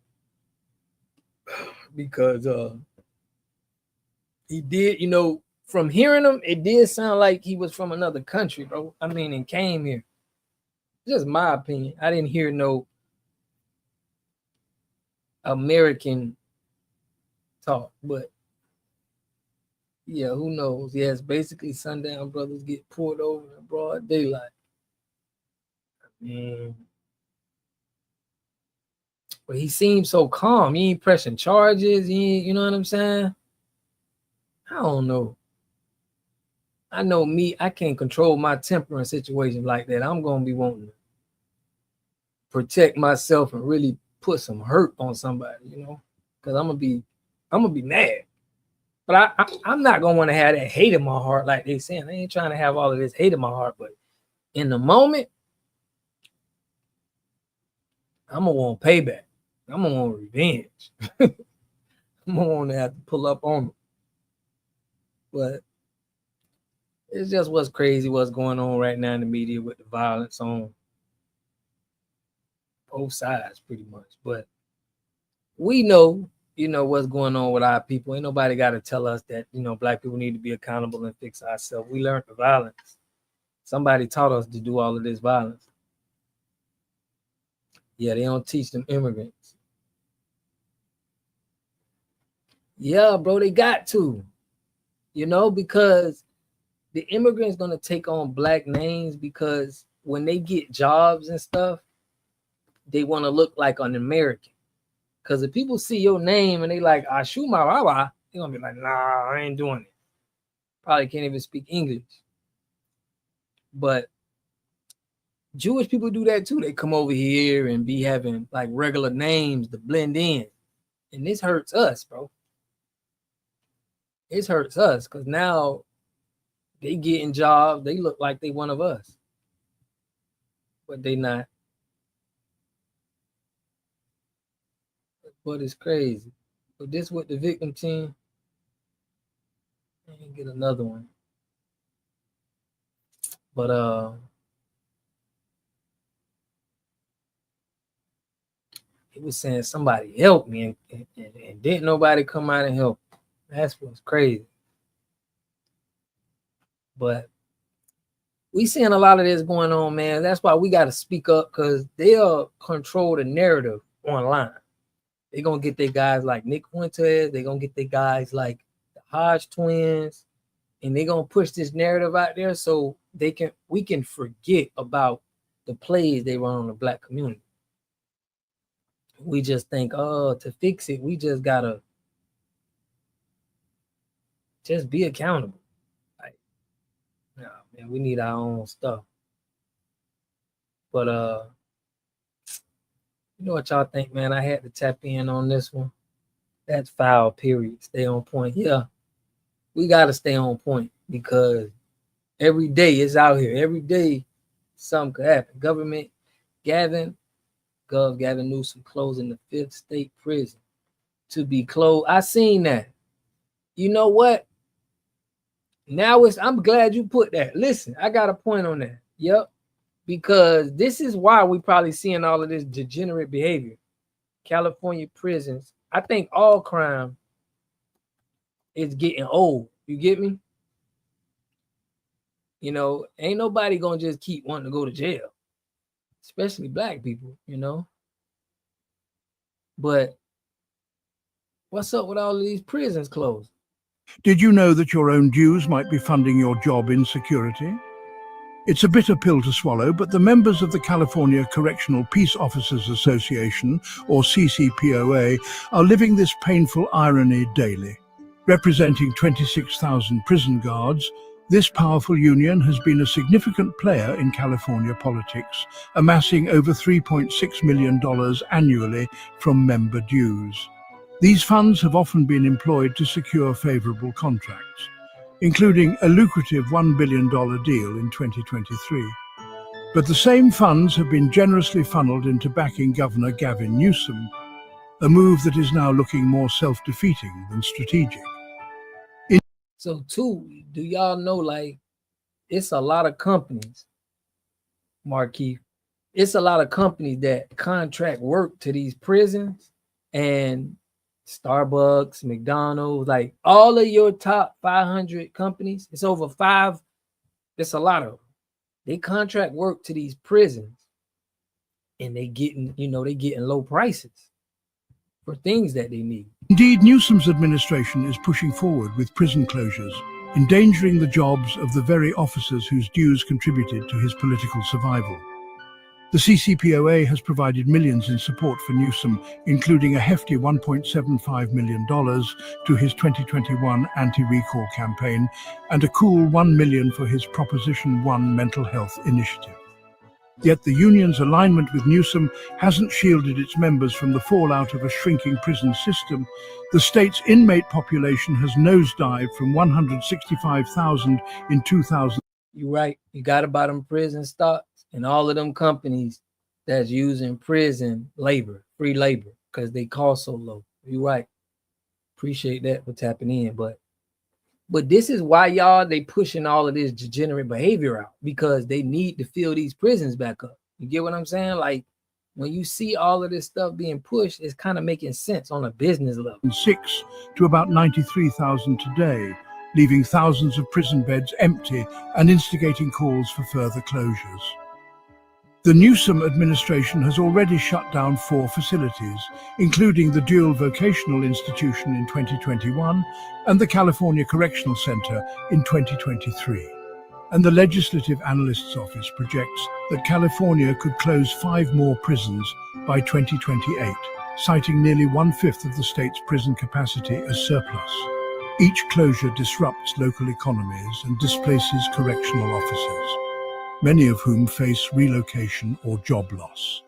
because he did, from hearing him, it did sound like he was from another country, bro. I mean, and came here. Just my opinion. I didn't hear no American talk, but yeah, who knows? Yes, basically sundown brothers get pulled over in broad daylight. I mean, but he seems so calm. He ain't pressing charges. He ain't, you know what I'm saying? I don't know. I know me, I can't control my temper in situations like that. I'm gonna be wanting to protect myself and really put some hurt on somebody, because I'm gonna be mad. But I'm not gonna want to have that hate in my heart, like they saying. I ain't trying to have all of this hate in my heart, but in the moment, I'm gonna want payback. I'm gonna want revenge. I'm gonna want to have to pull up on them. But it's just what's crazy, what's going on right now in the media with the violence on both sides, pretty much. But we know, what's going on with our people. Ain't nobody got to tell us that, Black people need to be accountable and fix ourselves. We learned the violence. Somebody taught us to do all of this violence. Yeah, they don't teach them immigrants. Yeah, bro, they got to, because the immigrants going to take on Black names, because when they get jobs and stuff, they want to look like an American. Because if people see your name and they like, Ashuma Wawa, they're going to be like, nah, I ain't doing it. Probably can't even speak English. But Jewish people do that too. They come over here and be having like regular names to blend in. And this hurts us, bro. It hurts us because now they getting jobs. They look like they one of us. But they not. But it's crazy. But this with the victim team. And get another one. But he was saying somebody help me and didn't nobody come out and help. That's what's crazy. But we seeing a lot of this going on, man. That's why we got to speak up, because they'll control the narrative online. They're going to get their guys like Nick Fuentes. They're going to get their guys like the Hodge twins. And they're going to push this narrative out there so we can forget about the plays they run on the Black community. We just think, to fix it, we just got to just be accountable. Like, no, man, we need our own stuff. But, you know what y'all think, man? I had to tap in on this one. That's foul, period. Stay on point. Yeah, we got to stay on point, because every day it's out here. Every day something could happen. Gavin Newsom closing the 5th state prison to be closed. I seen that. You know what? Now I'm glad you put that. Listen, I got a point on that. Yep. Because this is why we probably seeing all of this degenerate behavior. California prisons. I think all crime is getting old. You get me? Ain't nobody gonna just keep wanting to go to jail, especially Black people, But what's up with all of these prisons closed? Did you know that your own dues might be funding your job insecurity? It's a bitter pill to swallow, but the members of the California Correctional Peace Officers Association, or CCPOA, are living this painful irony daily. Representing 26,000 prison guards, this powerful union has been a significant player in California politics, amassing over $3.6 million annually from member dues. These funds have often been employed to secure favorable contracts. including a lucrative $1 billion deal in 2023. But the same funds have been generously funneled into backing Governor Gavin Newsom, a move that is now looking more self-defeating than strategic. So, two, do y'all know, like, it's a lot of companies, Markeith, it's a lot of companies that contract work to these prisons, and Starbucks, McDonald's, like all of your top 500 companies, it's over 5, it's a lot of them. They contract work to these prisons, and they getting low prices for things that they need. Indeed, Newsom's administration is pushing forward with prison closures, endangering the jobs of the very officers whose dues contributed to his political survival. The CCPOA has provided millions in support for Newsom, including a hefty $1.75 million to his 2021 anti-recall campaign and a cool $1 million for his Proposition 1 mental health initiative. Yet the union's alignment with Newsom hasn't shielded its members from the fallout of a shrinking prison system. The state's inmate population has nosedived from 165,000 in 2000. You're right. You got about them prison stocks and all of them companies that's using prison labor, free labor, because they cost so low. You're right. Appreciate that for tapping in. But this is why they pushing all of this degenerate behavior out, because they need to fill these prisons back up. You get what I'm saying? Like, when you see all of this stuff being pushed, it's kind of making sense on a business level. 6 to about 93,000 today, leaving thousands of prison beds empty and instigating calls for further closures. The Newsom administration has already shut down 4 facilities, including the Dual Vocational Institution in 2021 and the California Correctional Center in 2023. And the Legislative Analyst's Office projects that California could close 5 more prisons by 2028, citing nearly 1/5 of the state's prison capacity as surplus. Each closure disrupts local economies and displaces correctional officers, many of whom face relocation or job loss.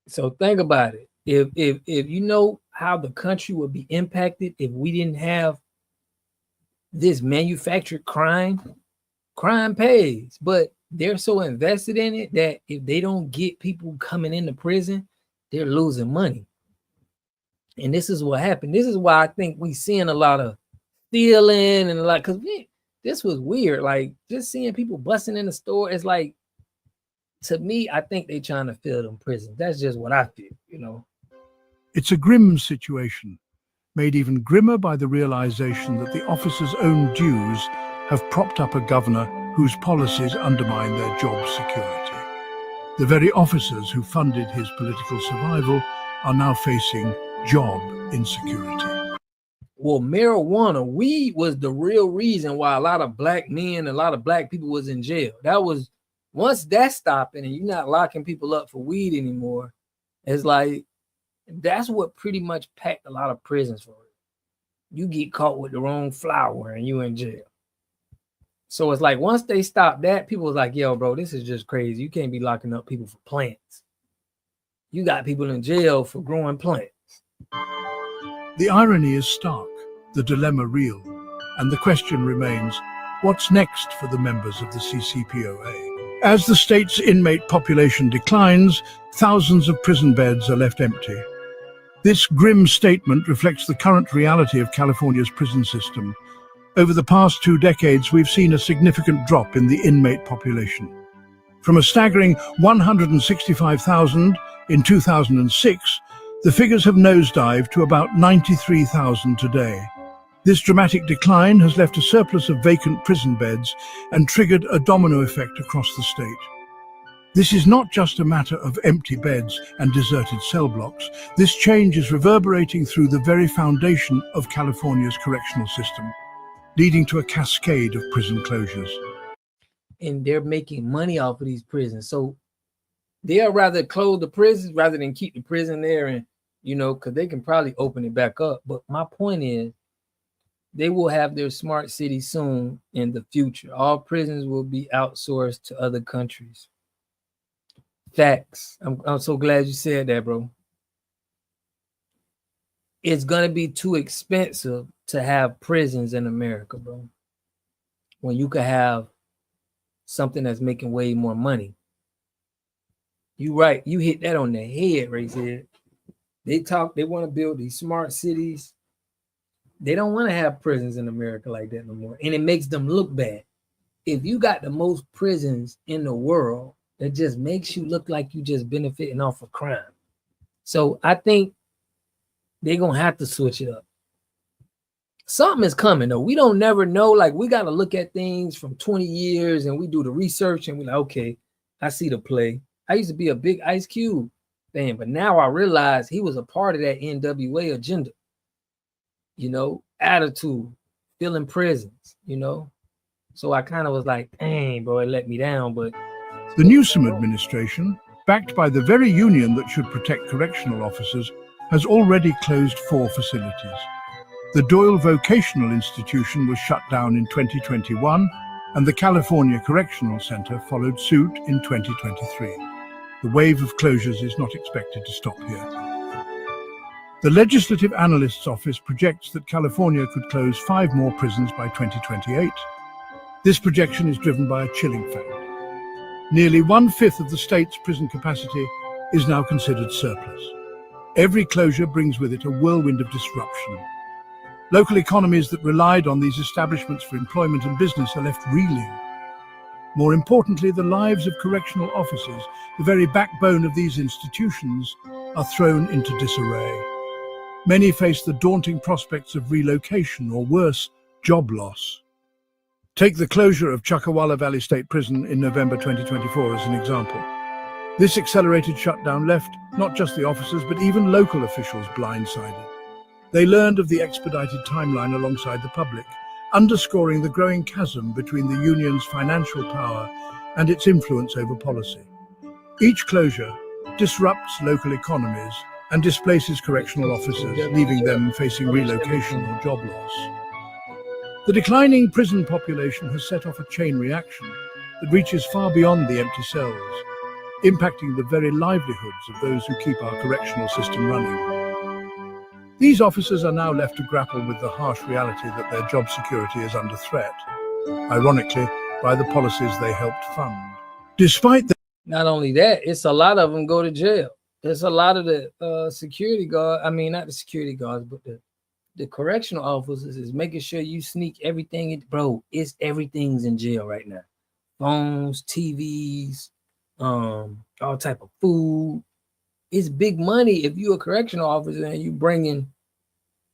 So think about it. If you know how the country would be impacted if we didn't have this manufactured crime pays, but they're so invested in it that if they don't get people coming into prison, they're losing money. And this is what happened. This is why I think we seeing a lot of stealing and a lot, because this was weird. Like, just seeing people busting in the store, it's like, to me, I think they trying to fill them prisons. That's just what I feel, you know. It's a grim situation, made even grimmer by the realization that the officers' own dues have propped up a governor whose policies undermine their job security. The very officers who funded his political survival are now facing job insecurity. Well, marijuana, weed was the real reason why a lot of black men, a lot of black people was in jail. That was, once that's stopping and you're not locking people up for weed anymore, it's like, that's what pretty much packed a lot of prisons for it. You get caught with the wrong flower and you in jail. So it's like, once they stopped that, people was like, yo, bro, this is just crazy. You can't be locking up people for plants. You got people in jail for growing plants. The irony is stark, the dilemma real, and the question remains, what's next for the members of the CCPOA? As the state's inmate population declines, thousands of prison beds are left empty. This grim statement reflects the current reality of California's prison system. Over the past 2 decades, we've seen a significant drop in the inmate population. From a staggering 165,000 in 2006, the figures have nosedived to about 93,000 today. This dramatic decline has left a surplus of vacant prison beds and triggered a domino effect across the state. This is not just a matter of empty beds and deserted cell blocks. This change is reverberating through the very foundation of California's correctional system, leading to a cascade of prison closures. And they're making money off of these prisons. So they'll rather close the prisons rather than keep the prison there, and, you know, because they can probably open it back up. But my point is, they will have their smart city soon in the future. All prisons will be outsourced to other countries. Facts. I'm so glad you said that, bro. It's going to be too expensive to have prisons in America, bro. when you could have something that's making way more money. You right, you hit that on the head right there. They want to build these smart cities. They don't want to have prisons in America like that no more. And it makes them look bad. If you got the most prisons in the world, it just makes you look like you just benefiting off of crime. So I think they're going to have to switch it up. Something is coming though. We don't never know. Like we got to look at things from 20 years and we do the research and we're like, okay, I see the play. I used to be a big Ice Cube fan, but now I realize he was a part of that NWA agenda. You know, attitude, filling prisons, you know. So I kind of was like, dang, bro, it let me down. But The Newsom administration, backed by the very union that should protect correctional officers, has already closed 4 facilities. The Doyle Vocational Institution was shut down in 2021, and the California Correctional Center followed suit in 2023. The wave of closures is not expected to stop here. The Legislative Analyst's Office projects that California could close 5 more prisons by 2028. This projection is driven by a chilling fact. Nearly 1/5 of the state's prison capacity is now considered surplus. Every closure brings with it a whirlwind of disruption. Local economies that relied on these establishments for employment and business are left reeling. More importantly, the lives of correctional officers, the very backbone of these institutions, are thrown into disarray. Many face the daunting prospects of relocation or worse, job loss. Take the closure of Chuckawalla Valley State Prison in November 2024 as an example. This accelerated shutdown left not just the officers, but even local officials blindsided. They learned of the expedited timeline alongside the public, underscoring the growing chasm between the union's financial power and its influence over policy. Each closure disrupts local economies and displaces correctional officers, leaving them facing relocation or job loss. The declining prison population has set off a chain reaction that reaches far beyond the empty cells, impacting the very livelihoods of those who keep our correctional system running. These officers are now left to grapple with the harsh reality that their job security is under threat, ironically, by the policies they helped fund. Despite the not only that, it's a lot of them go to jail. There's a lot of the security guard. I mean, not the security guards, but the correctional officers is making sure you sneak everything in. Bro, everything's in jail right now. Phones, TVs, all type of food. It's big money if you're a correctional officer and you bringing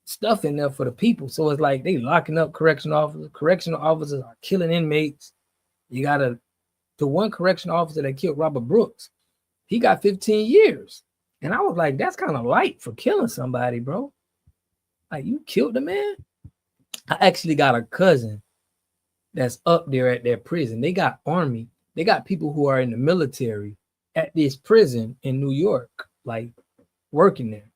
stuff in there for the people. So it's like they locking up correctional officers. Correctional officers are killing inmates. You got the one correctional officer that killed Robert Brooks, he got 15 years. And I was like, that's kind of light for killing somebody, bro. Like, you killed the man? I actually got a cousin that's up there at their prison. They got army. They got people who are in the military at this prison in New York, like working there.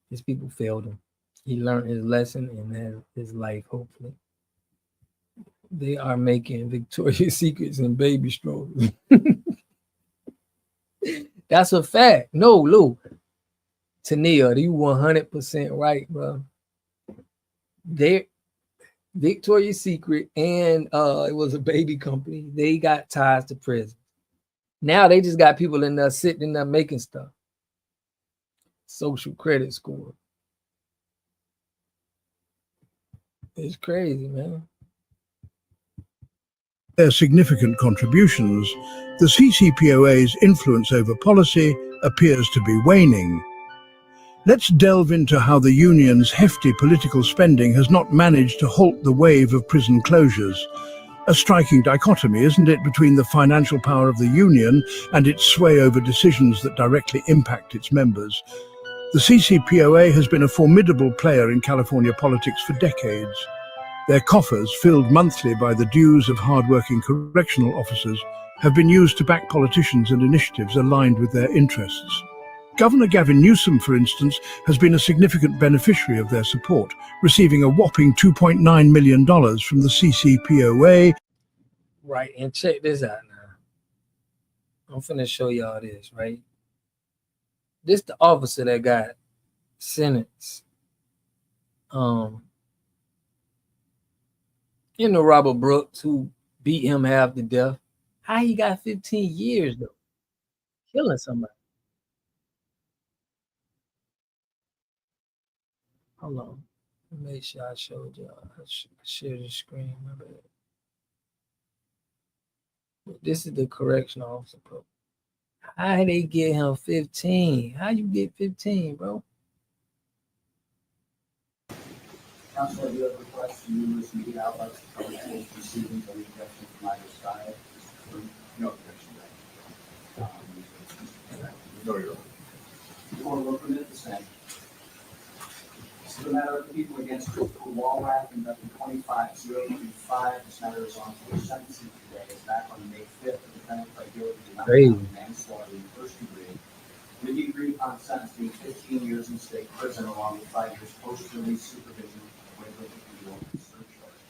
His people failed him. He learned his lesson and has his life, hopefully. They are making Victoria's Secrets and baby strollers. That's a fact. No, Lou. Tania, you 100% right, bro. They Victoria's Secret and it was a baby company. They got ties to prison. Now they just got people in there sitting in there making stuff. Social credit score. It's crazy, man. Their significant contributions, the CCPOA's influence over policy appears to be waning. Let's delve into how the union's hefty political spending has not managed to halt the wave of prison closures. A striking dichotomy, isn't it, between the financial power of the union and its sway over decisions that directly impact its members. The CCPOA has been a formidable player in California politics for decades. Their coffers, filled monthly by the dues of hard-working correctional officers, have been used to back politicians and initiatives aligned with their interests. Governor Gavin Newsom, for instance, has been a significant beneficiary of their support, receiving a whopping $2.9 million from the CCPOA. Right, and check this out now. I'm finna show y'all this, right? This the officer that got sentenced You know, Robert Brooks, who beat him half to death. How he got 15 years though? Killing somebody. Hold on. Make sure I showed y'all. I share the screen. My bad. This is the correctional officer program. How they get him 15? How you get 15, bro? Council, I do have requests from numerous media outlets to cover schools proceedings or objection from either side. No objection. No, you're right. You want to look at the same. This is a matter of the people against Christopher Walrath conducted 25-025. This matter is on for sentencing today. It's back on May 5th. The defendant pled guilty to manslaughter in the first degree. With the agreed upon sentence being 15 years in state prison along with 5 years post-release supervision with the search charge.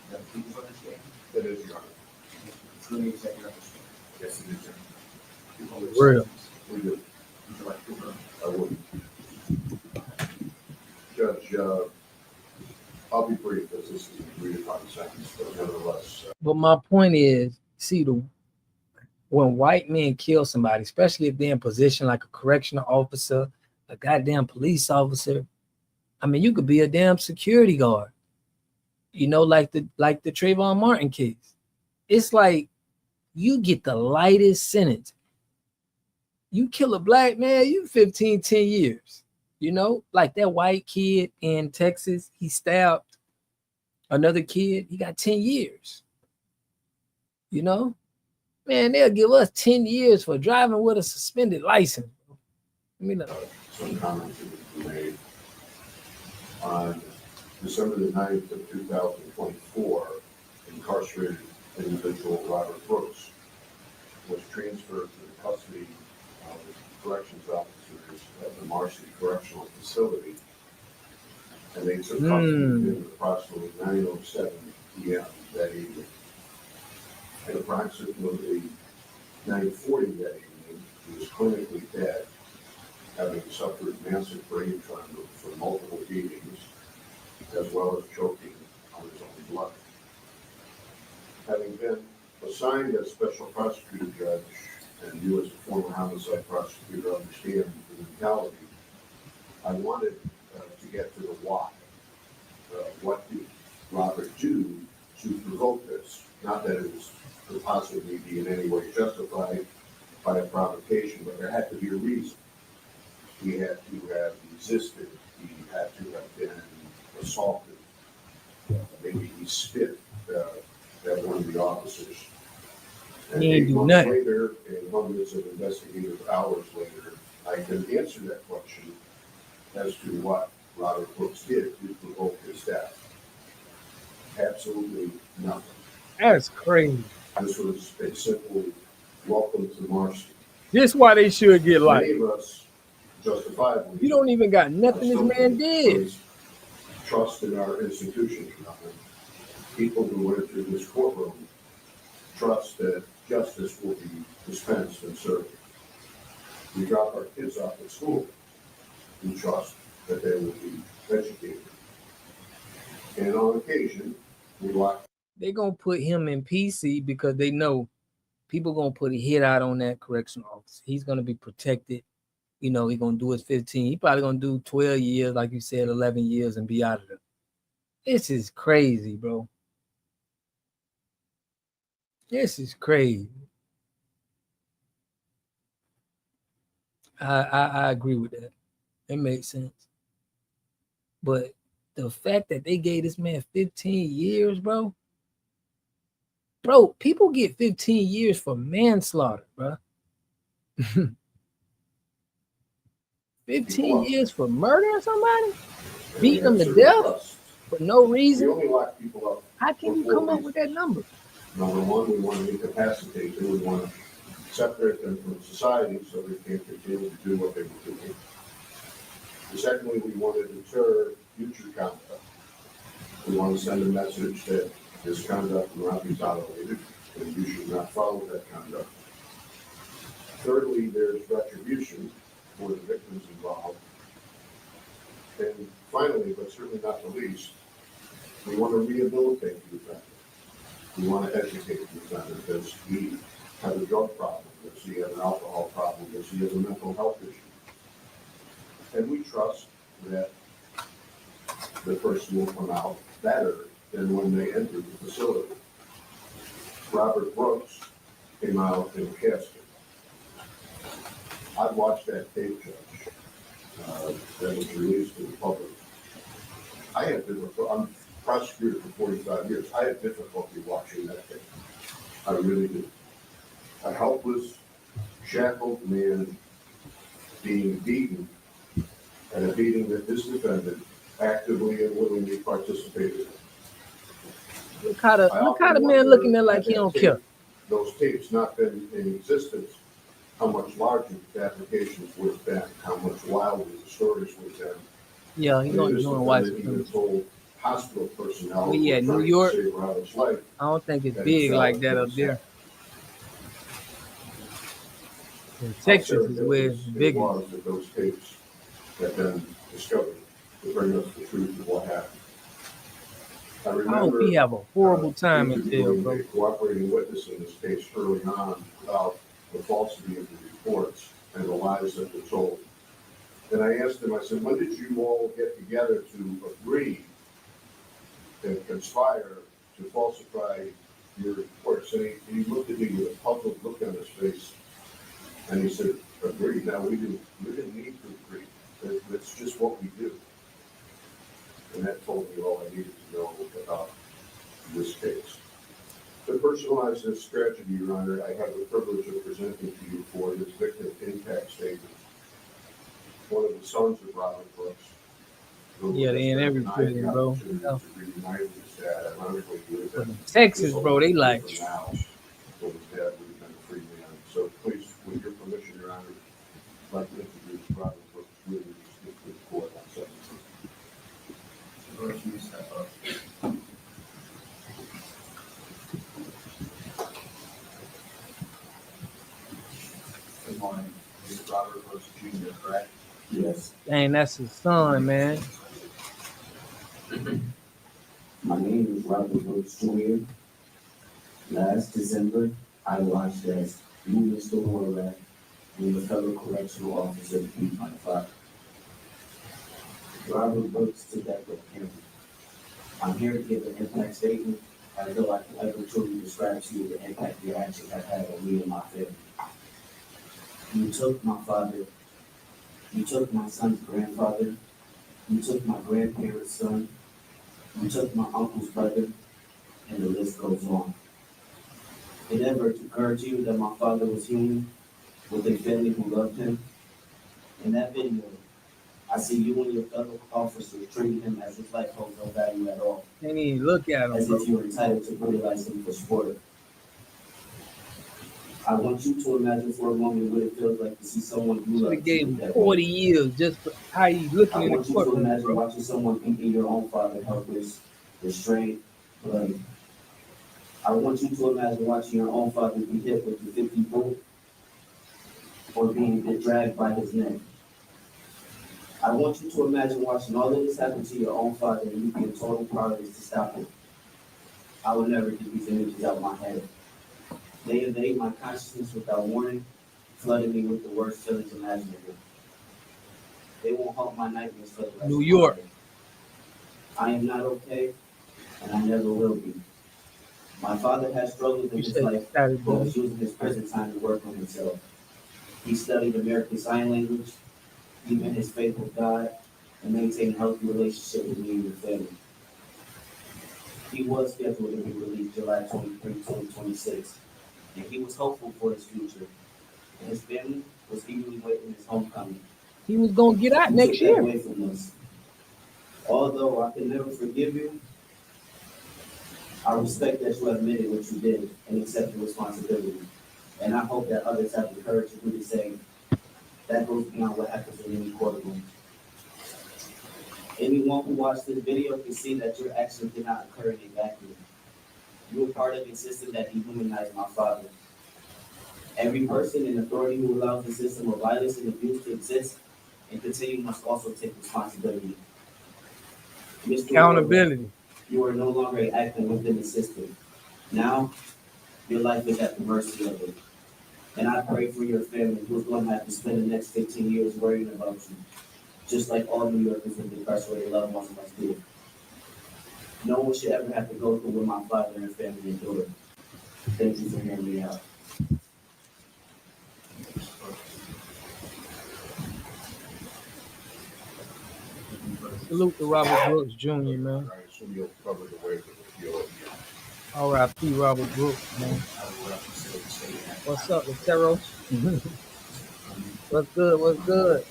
Is that people's understanding? That is, Your Honor. Including executive understanding? Yes, it is, Your Honor. Real. We do. Would you like to confirm? I would. Judge, I'll be brief because this is an agreed upon sentence, but nevertheless. But my point is, see, when white men kill somebody, especially if they're in position like a correctional officer, a goddamn police officer, I mean, you could be a damn security guard, you know, like the Trayvon Martin case. It's like you get the lightest sentence. You kill a black man, you 10 years. You know, like that white kid in Texas, he stabbed another kid, he got 10 years. You know? Man, they'll give us 10 years for driving with a suspended license. I mean, Some comments that were made on December the 9th of 2024, incarcerated individual Robert Brooks was transferred to the custody of corrections officers at the Marcy Correctional Facility, and they took custody of him at approximately 9:07 p.m. that evening. At approximately 9:40 that evening, he was clinically dead, having suffered massive brain trauma from multiple beatings, as well as choking on his own blood. Having been assigned as special prosecutor judge, and you as a former homicide prosecutor understand the mentality, I wanted to get to the why. What did Robert do to provoke this? Not that it was could possibly be in any way justified by a provocation, but there had to be a reason. He had to have resisted. He had to have been assaulted. Maybe he spit at one of the officers. And 8 months later, and hundreds of investigative hours later, I can answer that question as to what Robert Brooks did to provoke his death. Absolutely nothing. That's crazy. This was a simple welcome to Marcy. This why they should get life. Many of us, justifiably, You don't even got nothing this man did. Trust in our institutions. People who enter this courtroom trust that justice will be dispensed and served. We drop our kids off at school. We trust that they will be educated. And on occasion, we lock. They're going to put him in PC because they know people going to put a hit out on that correctional officer. He's going to be protected. You know, he's going to do his 15. He probably going to do 12 years, like you said, 11 years and be out of there. This is crazy, bro. This is crazy. I agree with that. It makes sense. But the fact that they gave this man 15 years, bro, people get 15 years for manslaughter, bro. 15 years for murdering somebody? Beating them to death for no reason? We only lock people up. How can you come up with that number? Number one, we want to incapacitate them. We want to separate them from society so they can't continue to do what they were doing. Secondly, we want to deter future conduct. We want to send a message that this conduct will not be tolerated and you should not follow that conduct. Thirdly, there's retribution for the victims involved. And finally, but certainly not the least, We want to rehabilitate the offender. We want to educate the offender. Does he have a drug problem? Does he have an alcohol problem? Does he have a mental health issue? And we trust that the person will come out better than when they entered the facility. Robert Brooks came out in a casket. I've watched that tape, Judge, that was released to the public. I'm prosecutor for 45 years. I had difficulty watching that tape. I really did. A helpless, shackled man being beaten, and a beating that this defendant actively and willingly participated in. Look how the man looking there like he don't care. Those tapes not been in existence, how much larger the applications would have been, how much wilder the stories would have been. Yeah, he's only doing white even told hospital personnel Well, yeah, who were New trying York, to save Robert's life. I don't think it's that big he fell like that up and there. In How Texas serious is where it's it bigger. was that those tapes have been discovered to bring us the truth of what happened. I hope he have a horrible time in jail, interviewing bro. a cooperating witness in this case early on about the falsity of the reports and the lies that were told. And I asked him, I said, when did you all get together to agree and conspire to falsify your reports? And he looked at me with a puzzled look on his face. And he said, agree? Now, we didn't need to agree. That's just what we do. And that told me all I needed to know about this case. To personalize this tragedy, Your Honor, I have the privilege of presenting to you for this victim impact statement. One of the sons of Robert Brooks. Yeah, they in every prison, bro. Yeah. Reunited his dad. Ironically, he was But in Texas, bro, they like, now, when his dad would have been a free man. So please, with your permission, Your Honor, I'd like to introduce Robert Brooks with the court on 17. First, you step up. Good morning. This is Robert Brooks Jr., correct? Yes. dang, that's his son, man. My name is Robert Brooks Jr. Last December, I watched as you, Mr. Horvath, and the fellow correctional officer beat my father. Robert Brooks took that with him. I'm here to give an impact statement as though I can ever truly describe to you the impact your actions have had on me and my family. You took my father, you took my son's grandfather, you took my grandparents' son, you took my uncle's brother, and the list goes on. It never occurred to you that my father was human, with a family who loved him. In that video, I see you and your fellow officers treating him as his life holds no value at all. Can't even look at him, As bro. if you're entitled to brutalize him for sport. I want you to imagine for a moment what it feels like to see someone you Should love. have gave him treated that 40 way. years just for how he's looking I in the want you to courtroom, imagine bro. watching someone beating your own father helpless, restrained, bloody. I want you to imagine watching your own father be hit with the 50 bullet or being dragged by his neck. I want you to imagine watching all of this happen to your own father and you being total powerless to stop it. I will never get these images out of my head. They invade my consciousness without warning, flooding me with the worst feelings imaginable. They won't halt my nightmares for the rest New of my York. life. I am not okay, and I never will be. My father has struggled in You his said life, Saturday. but was using his prison time to work on himself. He studied American Sign Language, he met his faith with God, and maintained a healthy relationship with me and your family. He was scheduled to be released July 23, 2026, and he was hopeful for his future. And his family was eagerly waiting his homecoming. He was going to get out You next took that year. away from us. Although I can never forgive you, I respect that you admitted what you did and accepted responsibility. And I hope that others have the courage to do the same. That goes beyond what happens in any courtroom. Anyone who watched this video can see that your actions did not occur in a vacuum. You were part of a system that dehumanized my father. Every person in authority who allows the system of violence and abuse to exist and continue must also take responsibility. Mr. Accountability. You are no longer acting within the system. Now, your life is at the mercy of it. And I pray for your family who's going to have to spend the next 15 years worrying about you, just like all New Yorkers and incarcerated loved ones must do. No one should ever have to go through what my father and family endured. Thank you for hearing me out. Salute to Robert Brooks Jr., man. I assume you'll cover the way to the appeal. R.I.P. Robert Brooks, man. What's up, Latero? What's good? What's good?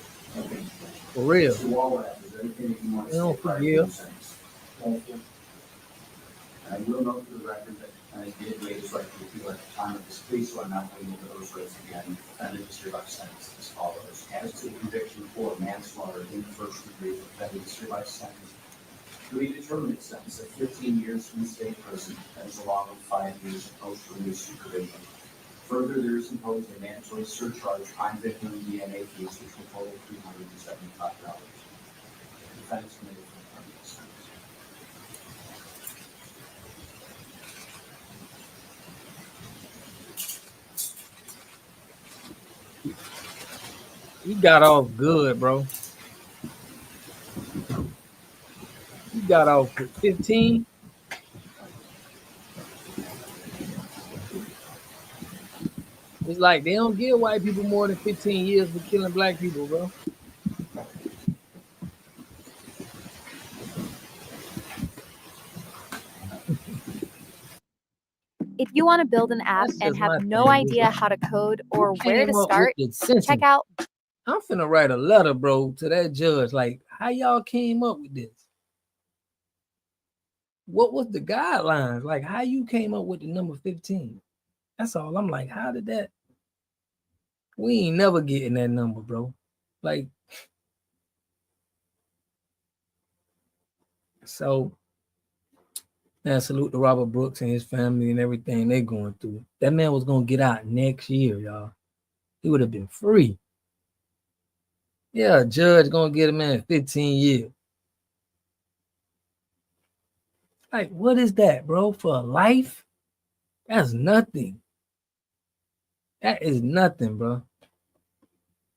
For real. We don't forgive. I will note for the record that I did raise right to appeal at the time of this plea, so I'm not going to illustrate again. Defendant Mr. Buck sentence as follows. As to the conviction for manslaughter in the first degree, defendant Mr. Buck sentence to a determinate sentence of 15 years in state prison, that is along with 5 years of post-release supervision. Further, there is imposed a mandatory surcharge on victim DNA fees, which will total $375. The defendant's committed for a permanent sentence. You got off good, bro. You got off with 15. It's like they don't give white people more than 15 years for killing black people, bro. If you want to build an app and have no idea how to code or where to start, check out. I'm finna write a letter, bro, to that judge. Like, how y'all came up with this? What was the guidelines? Like, how you came up with the number 15? That's all. I'm like, how did that? We ain't never getting that number, bro. Like, so, man, salute to Robert Brooks and his family and everything they going through. That man was gonna get out next year, y'all. He would have been free. Yeah, a judge gonna get a man 15 years. Like, what is that, bro? For life? That's nothing. That is nothing, bro.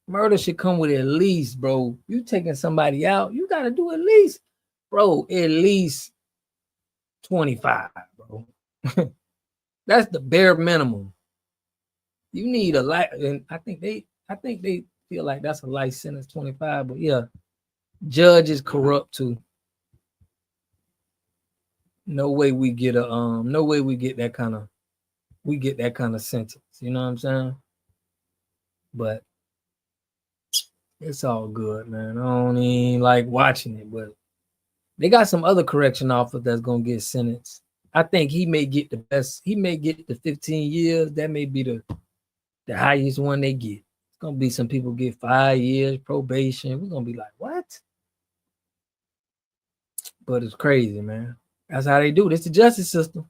Murder should come with at least, bro. You taking somebody out, you gotta do at least, bro, at least 25, bro. That's the bare minimum. You need a life, and I think they feel like that's a life sentence, 25. But yeah, judge is corrupt too. No way we get that kind of sentence. You know what I'm saying? But it's all good, man. I don't even like watching it, but they got some other correction officers that's gonna get sentenced. I think he may get the best. He may get the 15 years. That may be the highest one they get. It's gonna be some people get 5 years probation. We're gonna be like, what? But it's crazy, man. That's how they do it. It's the justice system.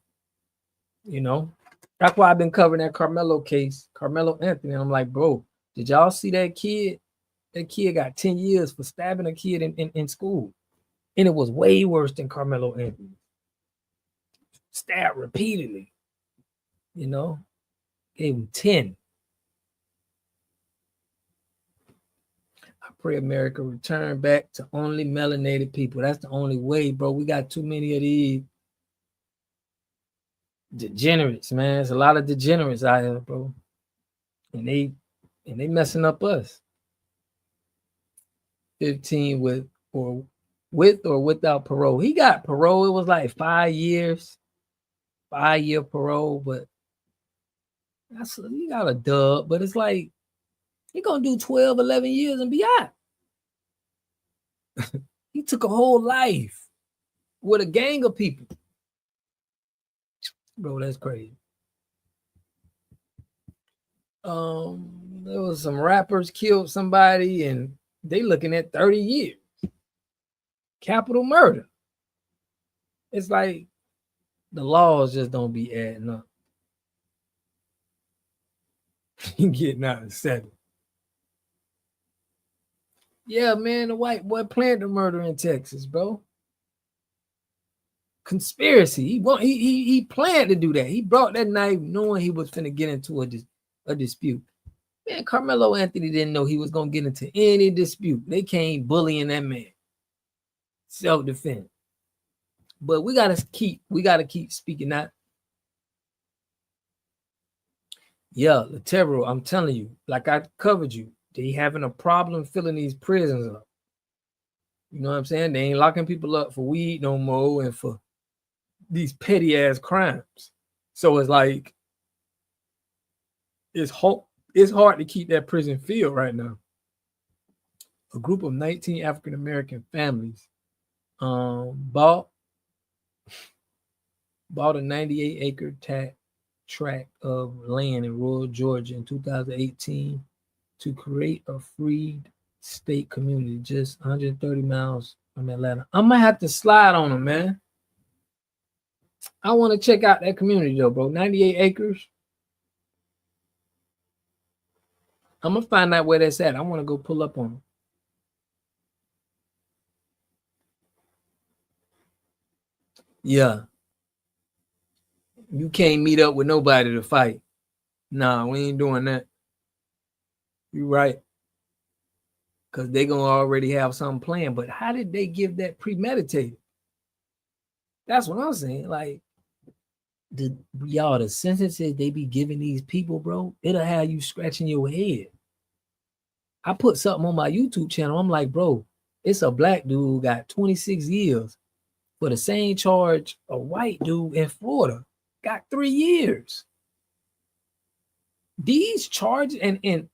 You know, that's why I've been covering that Carmelo case, Carmelo Anthony. I'm like, bro, did y'all see that kid? That kid got 10 years for stabbing a kid in school. And it was way worse than Carmelo Anthony. Stabbed repeatedly. You know, gave him 10. I pray America return back to only melanated people. That's the only way, bro. We got too many of these degenerates, man. There's a lot of degenerates out here, bro. And they messing up us. 15 with or without parole. He got parole. It was like 5 years, 5-year parole, but he got a dub, but it's like he gonna do 12, 11 years and be out. He took a whole life with a gang of people. Bro, that's crazy. There was some rappers killed somebody and they looking at 30 years. Capital murder. It's like the laws just don't be adding up. Getting out in 7. Yeah, man, the white boy planned the murder in Texas, bro. conspiracy. He planned to do that. He brought that knife knowing he was finna get into a dispute. Man, Carmelo Anthony didn't know he was gonna get into any dispute. They came bullying that man. Self-defense. But we gotta keep speaking that. Yeah, Latero, I'm telling you, like I covered you, they having a problem filling these prisons up. You know what I'm saying? They ain't locking people up for weed no more and for these petty ass crimes. So it's like it's hard to keep that prison filled right now. A group of 19 African American families bought a 98-acre tract of land in rural Georgia in 2018 to create a freed state community just 130 miles from Atlanta. I'm gonna have to slide on them, man. I want to check out that community though, bro. 98 acres. I'm gonna find out where that's at. I want to go pull up on them. Yeah. You can't meet up with nobody to fight. Nah, we ain't doing that. You right. Because they're going to already have something planned. But how did they give that premeditated? That's what I'm saying. Like, the sentences they be giving these people, bro, it'll have you scratching your head. I put something on my YouTube channel. I'm like, bro, it's a black dude got 26 years for the same charge a white dude in Florida got 3 years. These charges, and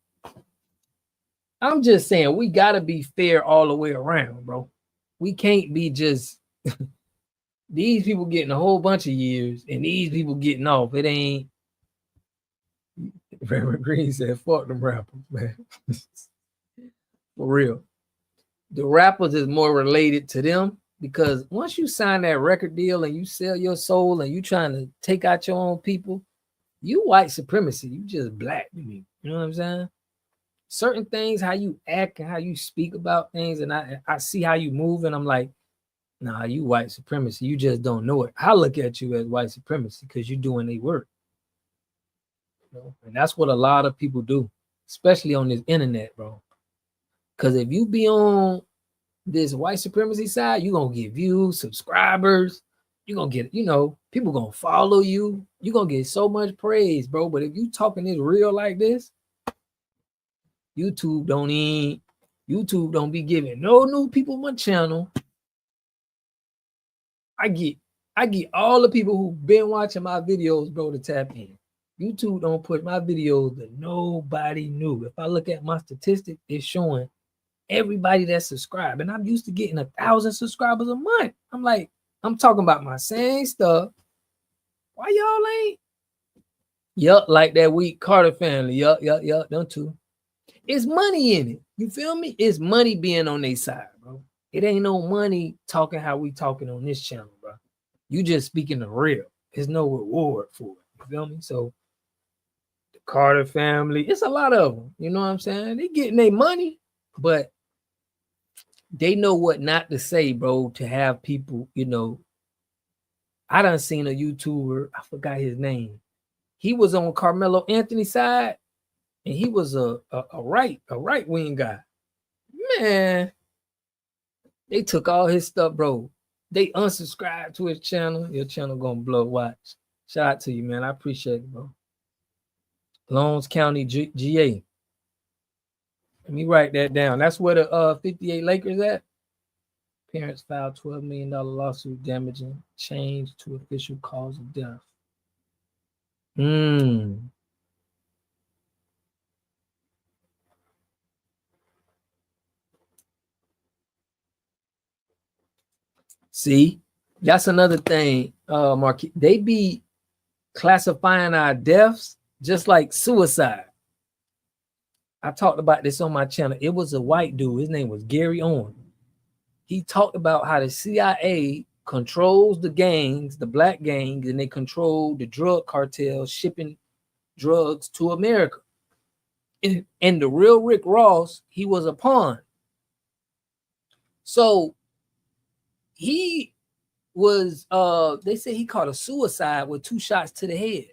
I'm just saying, we got to be fair all the way around, bro. We can't be just these people getting a whole bunch of years and these people getting off. It ain't. Reverend Green said, fuck them rappers, man. For real. The rappers is more related to them because once you sign that record deal and you sell your soul and you trying to take out your own people, you white supremacy. You just black to me. You know what I'm saying? Certain things, how you act and how you speak about things, and I see how you move, and I'm like, nah, you white supremacy. You just don't know it. I look at you as white supremacy because you're doing their work. You know? And that's what a lot of people do, especially on this internet, bro. Because if you be on this white supremacy side, you're going to get views, subscribers. You're going to get, people going to follow you. You're going to get so much praise, bro. But if you talking this real like this, YouTube don't be giving no new people my channel. I get all the people who've been watching my videos, bro, to tap in. YouTube don't put my videos that nobody knew. If I look at my statistics, it's showing everybody that's subscribed. And I'm used to getting 1,000 subscribers a month. I'm like, I'm talking about my same stuff. Why y'all ain't? Yup, like that weak Carter family. Yup, them two. It's money in it. You feel me? It's money being on their side, bro. It ain't no money talking how we talking on this channel, bro. You just speaking the real. There's no reward for it. You feel me? So the Carter family, it's a lot of them. You know what I'm saying? They getting their money, but they know what not to say, bro, to have people, I done seen a YouTuber, I forgot his name. He was on Carmelo Anthony's side, and he was a right wing guy. Man, they took all his stuff, bro. They unsubscribed to his channel. Your channel gonna blow. Watch. Shout out to you, man. I appreciate it, bro. Lowndes County, GA. Let me write that down. That's where the 58 Lakers at. Parents filed $12 million lawsuit damaging change to official cause of death. See, that's another thing, Mark. They be classifying our deaths just like suicide. I talked about this on my channel. It was a white dude. His name was Gary Owen. He talked about how the CIA controls the gangs, the black gangs, and they control the drug cartels shipping drugs to America. And the real Rick Ross, he was a pawn. So he was they said he caught a suicide with 2 shots to the head.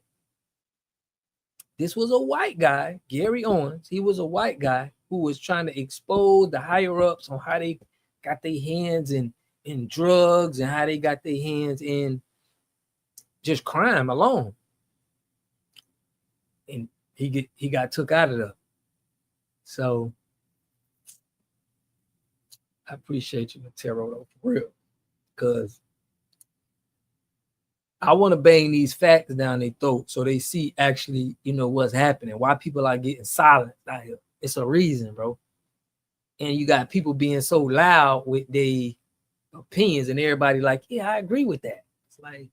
This was a white guy, Gary Owens. He was a white guy who was trying to expose the higher ups on how they got their hands in drugs and how they got their hands in just crime alone. And he got took out of there. So I appreciate you, Matero, though, for real. Because I want to bang these facts down their throat so they see actually, what's happening, why people are getting silent out here. It's a reason, bro. And you got people being so loud with their opinions and everybody like, yeah, I agree with that. It's like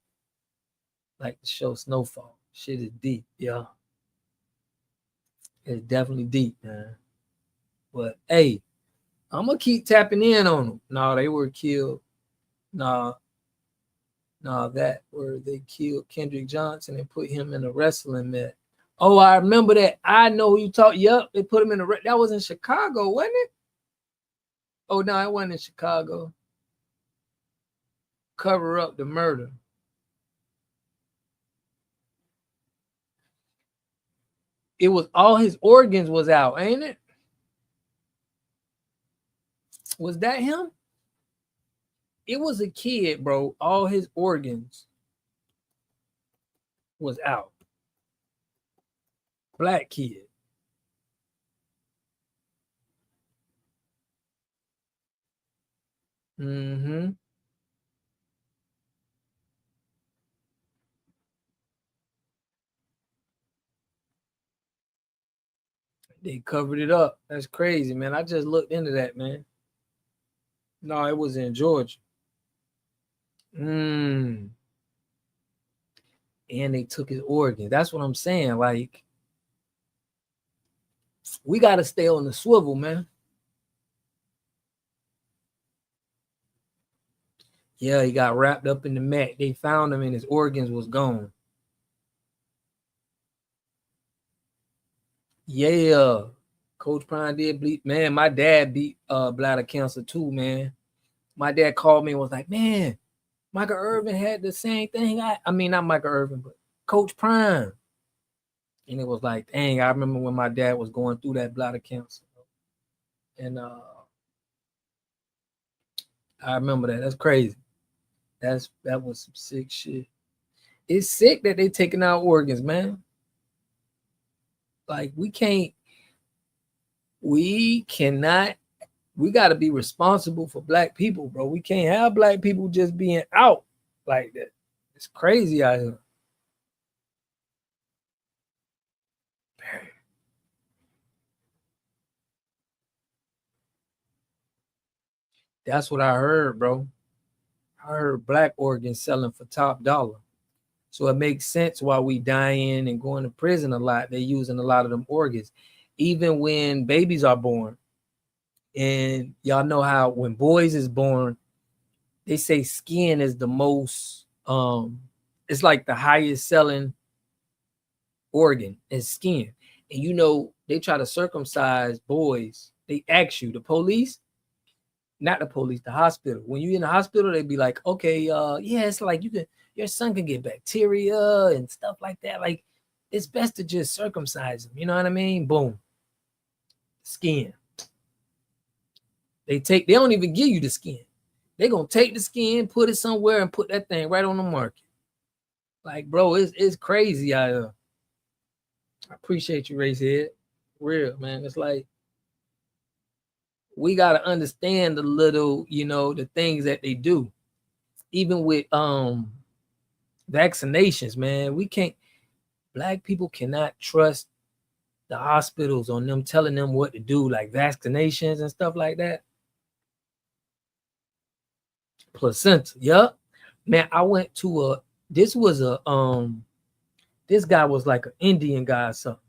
the show Snowfall. Shit is deep, yeah. It's definitely deep, man. But hey, I'm gonna keep tapping in on them. No, they were killed. No, that where they killed Kendrick Johnson and put him in a wrestling mat. Oh, I remember that. I know who you talk. Yep, they put him in that was in Chicago, wasn't it? Oh no, it wasn't in Chicago. Cover up the murder. It was all his organs was out, ain't it? Was that him? It was a kid, bro. All his organs was out. Black kid. Mm-hmm. They covered it up. That's crazy, man. I just looked into that, man. No, it was in Georgia. And they took his organs. That's what I'm saying. Like, we got to stay on the swivel, man. Yeah, he got wrapped up in the mat. They found him and his organs was gone. Yeah. Coach Prime did bleed. Man, my dad beat bladder cancer too, man. My dad called me and was like, man, Michael Irvin had the same thing. I mean, not Michael Irvin, but Coach Prime. And it was like, dang, I remember when my dad was going through that bladder cancer. And I remember that. That's crazy. That was some sick shit. It's sick that they taking out organs, man. Like, we got to be responsible for black people, bro. We can't have black people just being out like that. It's crazy out here. That's what I heard, bro. I heard black organs selling for top dollar. So it makes sense why we dying and going to prison a lot. They're using a lot of them organs. Even when babies are born. And y'all know how when boys is born, they say skin is the most, it's like the highest selling organ is skin. And they try to circumcise boys. They ask you, the police, not the police, the hospital. When you're in the hospital, they be like, okay, yeah, it's like your son can get bacteria and stuff like that. Like, it's best to just circumcise him. You know what I mean? Boom. Skin. They don't even give you the skin. They're going to take the skin, put it somewhere, and put that thing right on the market. Like, bro, it's crazy out here. I appreciate you, Racehead. Real, man. It's like, we got to understand the little, the things that they do. Even with vaccinations, man, black people cannot trust the hospitals on them telling them what to do, like vaccinations and stuff like that. Placenta, yep. Man, I went to this guy was like an Indian guy or something.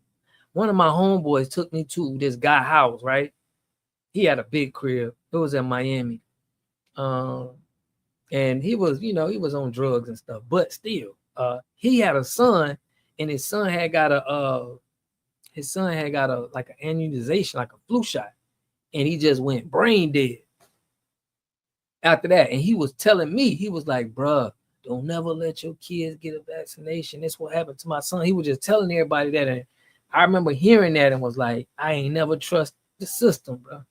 One of my homeboys took me to this guy's house, right? He had a big crib. It was in Miami. And he was, he was on drugs and stuff, but still, he had a son, and his son had got like an immunization, like a flu shot, and he just went brain dead. after that. And he was telling me, he was like, bruh, don't never let your kids get a vaccination. That's what happened to my son. He was just telling everybody that. And I remember hearing that and was like, I ain't never trust the system, bro.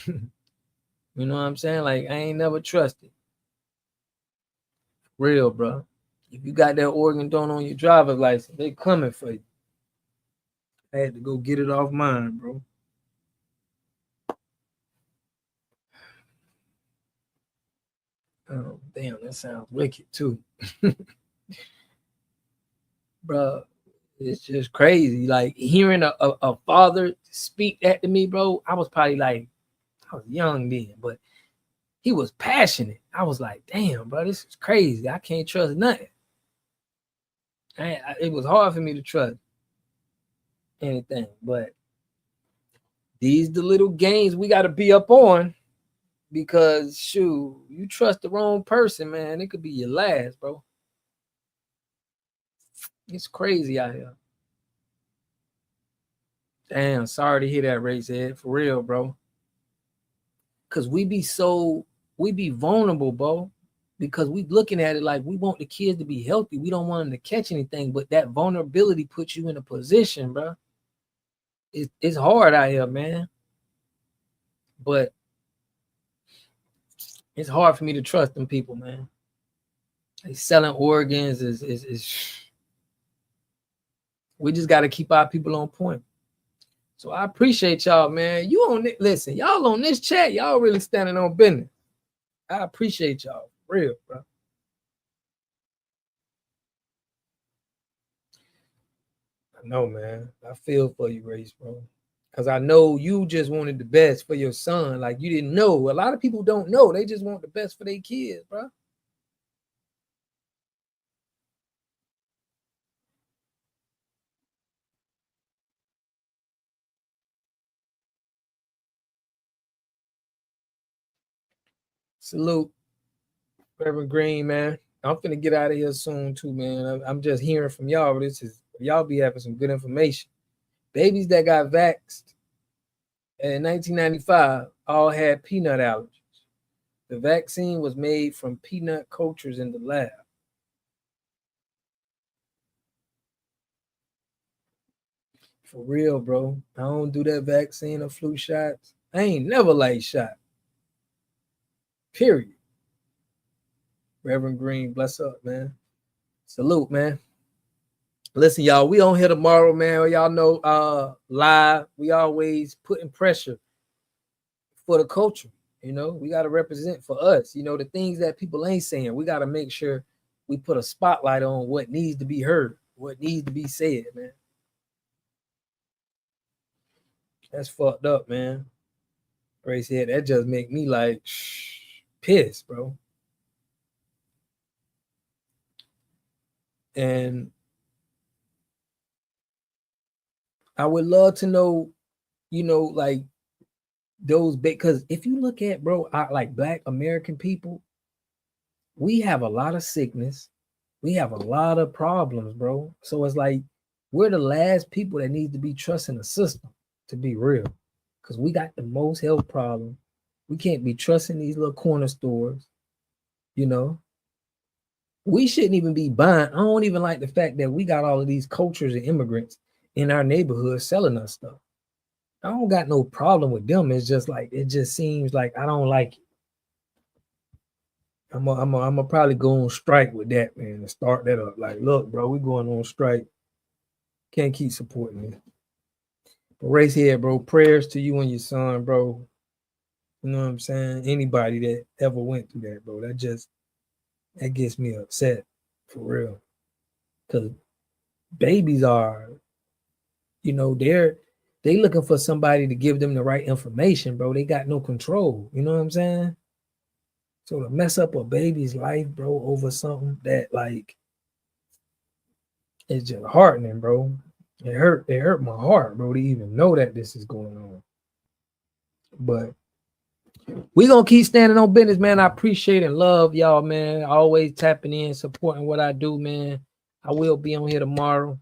You know what I'm saying? Like, I ain't never trusted. Real, bro. If you got that organ donor on your driver's license, they coming for you. I had to go get it off mine, bro. Oh, damn, that sounds wicked too. Bro, it's just crazy. Like hearing a father speak that to me, bro. I was probably like, I was young then, but he was passionate. I was like, damn, bro, this is crazy. I can't trust nothing. It was hard for me to trust anything, but these the little games we got to be up on, because shoot, you trust the wrong person, man, it could be your last, bro. It's crazy out here. Damn, sorry to hear that, Race Head, for real, bro. Cause we be vulnerable, bro. Because we looking at it like we want the kids to be healthy. We don't want them to catch anything, but that vulnerability puts you in a position, bro. It's hard out here, man. But it's hard for me to trust them people, man. They selling organs is we just got to keep our people on point. So I appreciate y'all, man. Listen, y'all on this chat, y'all really standing on business. I appreciate y'all, real, bro. I know, man. I feel for you, Race, bro. Because I know you just wanted the best for your son. Like, you didn't know. A lot of people don't know. They just want the best for their kids, bro. Salute, Reverend Green, man. I'm finna get out of here soon too, man. I'm just hearing from y'all. Y'all be having some good information. Babies that got vaxxed in 1995 all had peanut allergies. The vaccine was made from peanut cultures in the lab. For real, bro. I don't do that vaccine or flu shots. I ain't never liked shot. Period. Reverend Green, bless up, man. Salute, man. Listen, y'all, we on here tomorrow, man. Y'all know live. We always putting pressure for the culture. You know, we got to represent for us. You know, the things that people ain't saying. We got to make sure we put a spotlight on what needs to be heard, what needs to be said, man. That's fucked up, man. Ray said that just make me like pissed, bro. And I would love to know, you know, like those big, because if you look at, bro, like Black American people, we have a lot of sickness. We have a lot of problems, bro. So it's like we're the last people that need to be trusting the system, to be real, because we got the most health problems. We can't be trusting these little corner stores, you know. We shouldn't even be buying. I don't even like the fact that we got all of these cultures and immigrants in our neighborhood selling us stuff. I don't got no problem with them. It's just like, it just seems like I don't like it. I'm gonna probably go on strike with that, man, and start that up. Like, look, bro, we going on strike. Can't keep supporting this. But Race Head, bro, prayers to you and your son, bro. You know what I'm saying? Anybody that ever went through that, bro, that gets me upset, for real. Because babies are, you know, they looking for somebody to give them the right information, bro. They got no control. You know what I'm saying? So to mess up a baby's life, bro, over something that, like, it's just heartening, bro. It hurt my heart, bro, to even know that this is going on. But we gonna keep standing on business, man. I appreciate and love y'all, man. Always tapping in, supporting what I do, man. I will be on here tomorrow.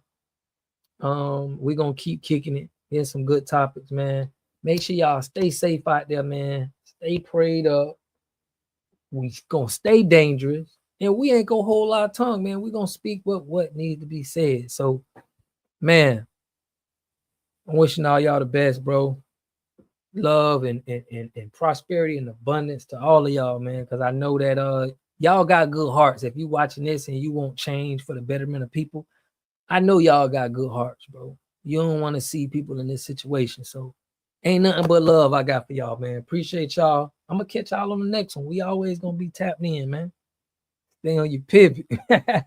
We're gonna keep kicking it. Here's some good topics, man. Make sure y'all stay safe out there, man. Stay prayed up. We gonna stay dangerous, and we ain't gonna hold our tongue, man. We gonna speak what needs to be said. So, man, I'm wishing all y'all the best, bro. Love and prosperity and abundance to all of y'all, man. Because I know that y'all got good hearts. If you watching this and you want change for the betterment of people, I know y'all got good hearts, bro. You don't want to see people in this situation. So ain't nothing but love I got for y'all, man. Appreciate y'all. I'm gonna catch y'all on the next one. We always gonna be tapped in, man. Stay on your pivot. Shout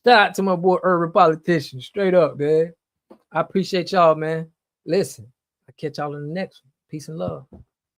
out to my boy Urban Politician. Straight up, man. I appreciate y'all, man. Listen, I'll catch y'all in the next one. Peace and love.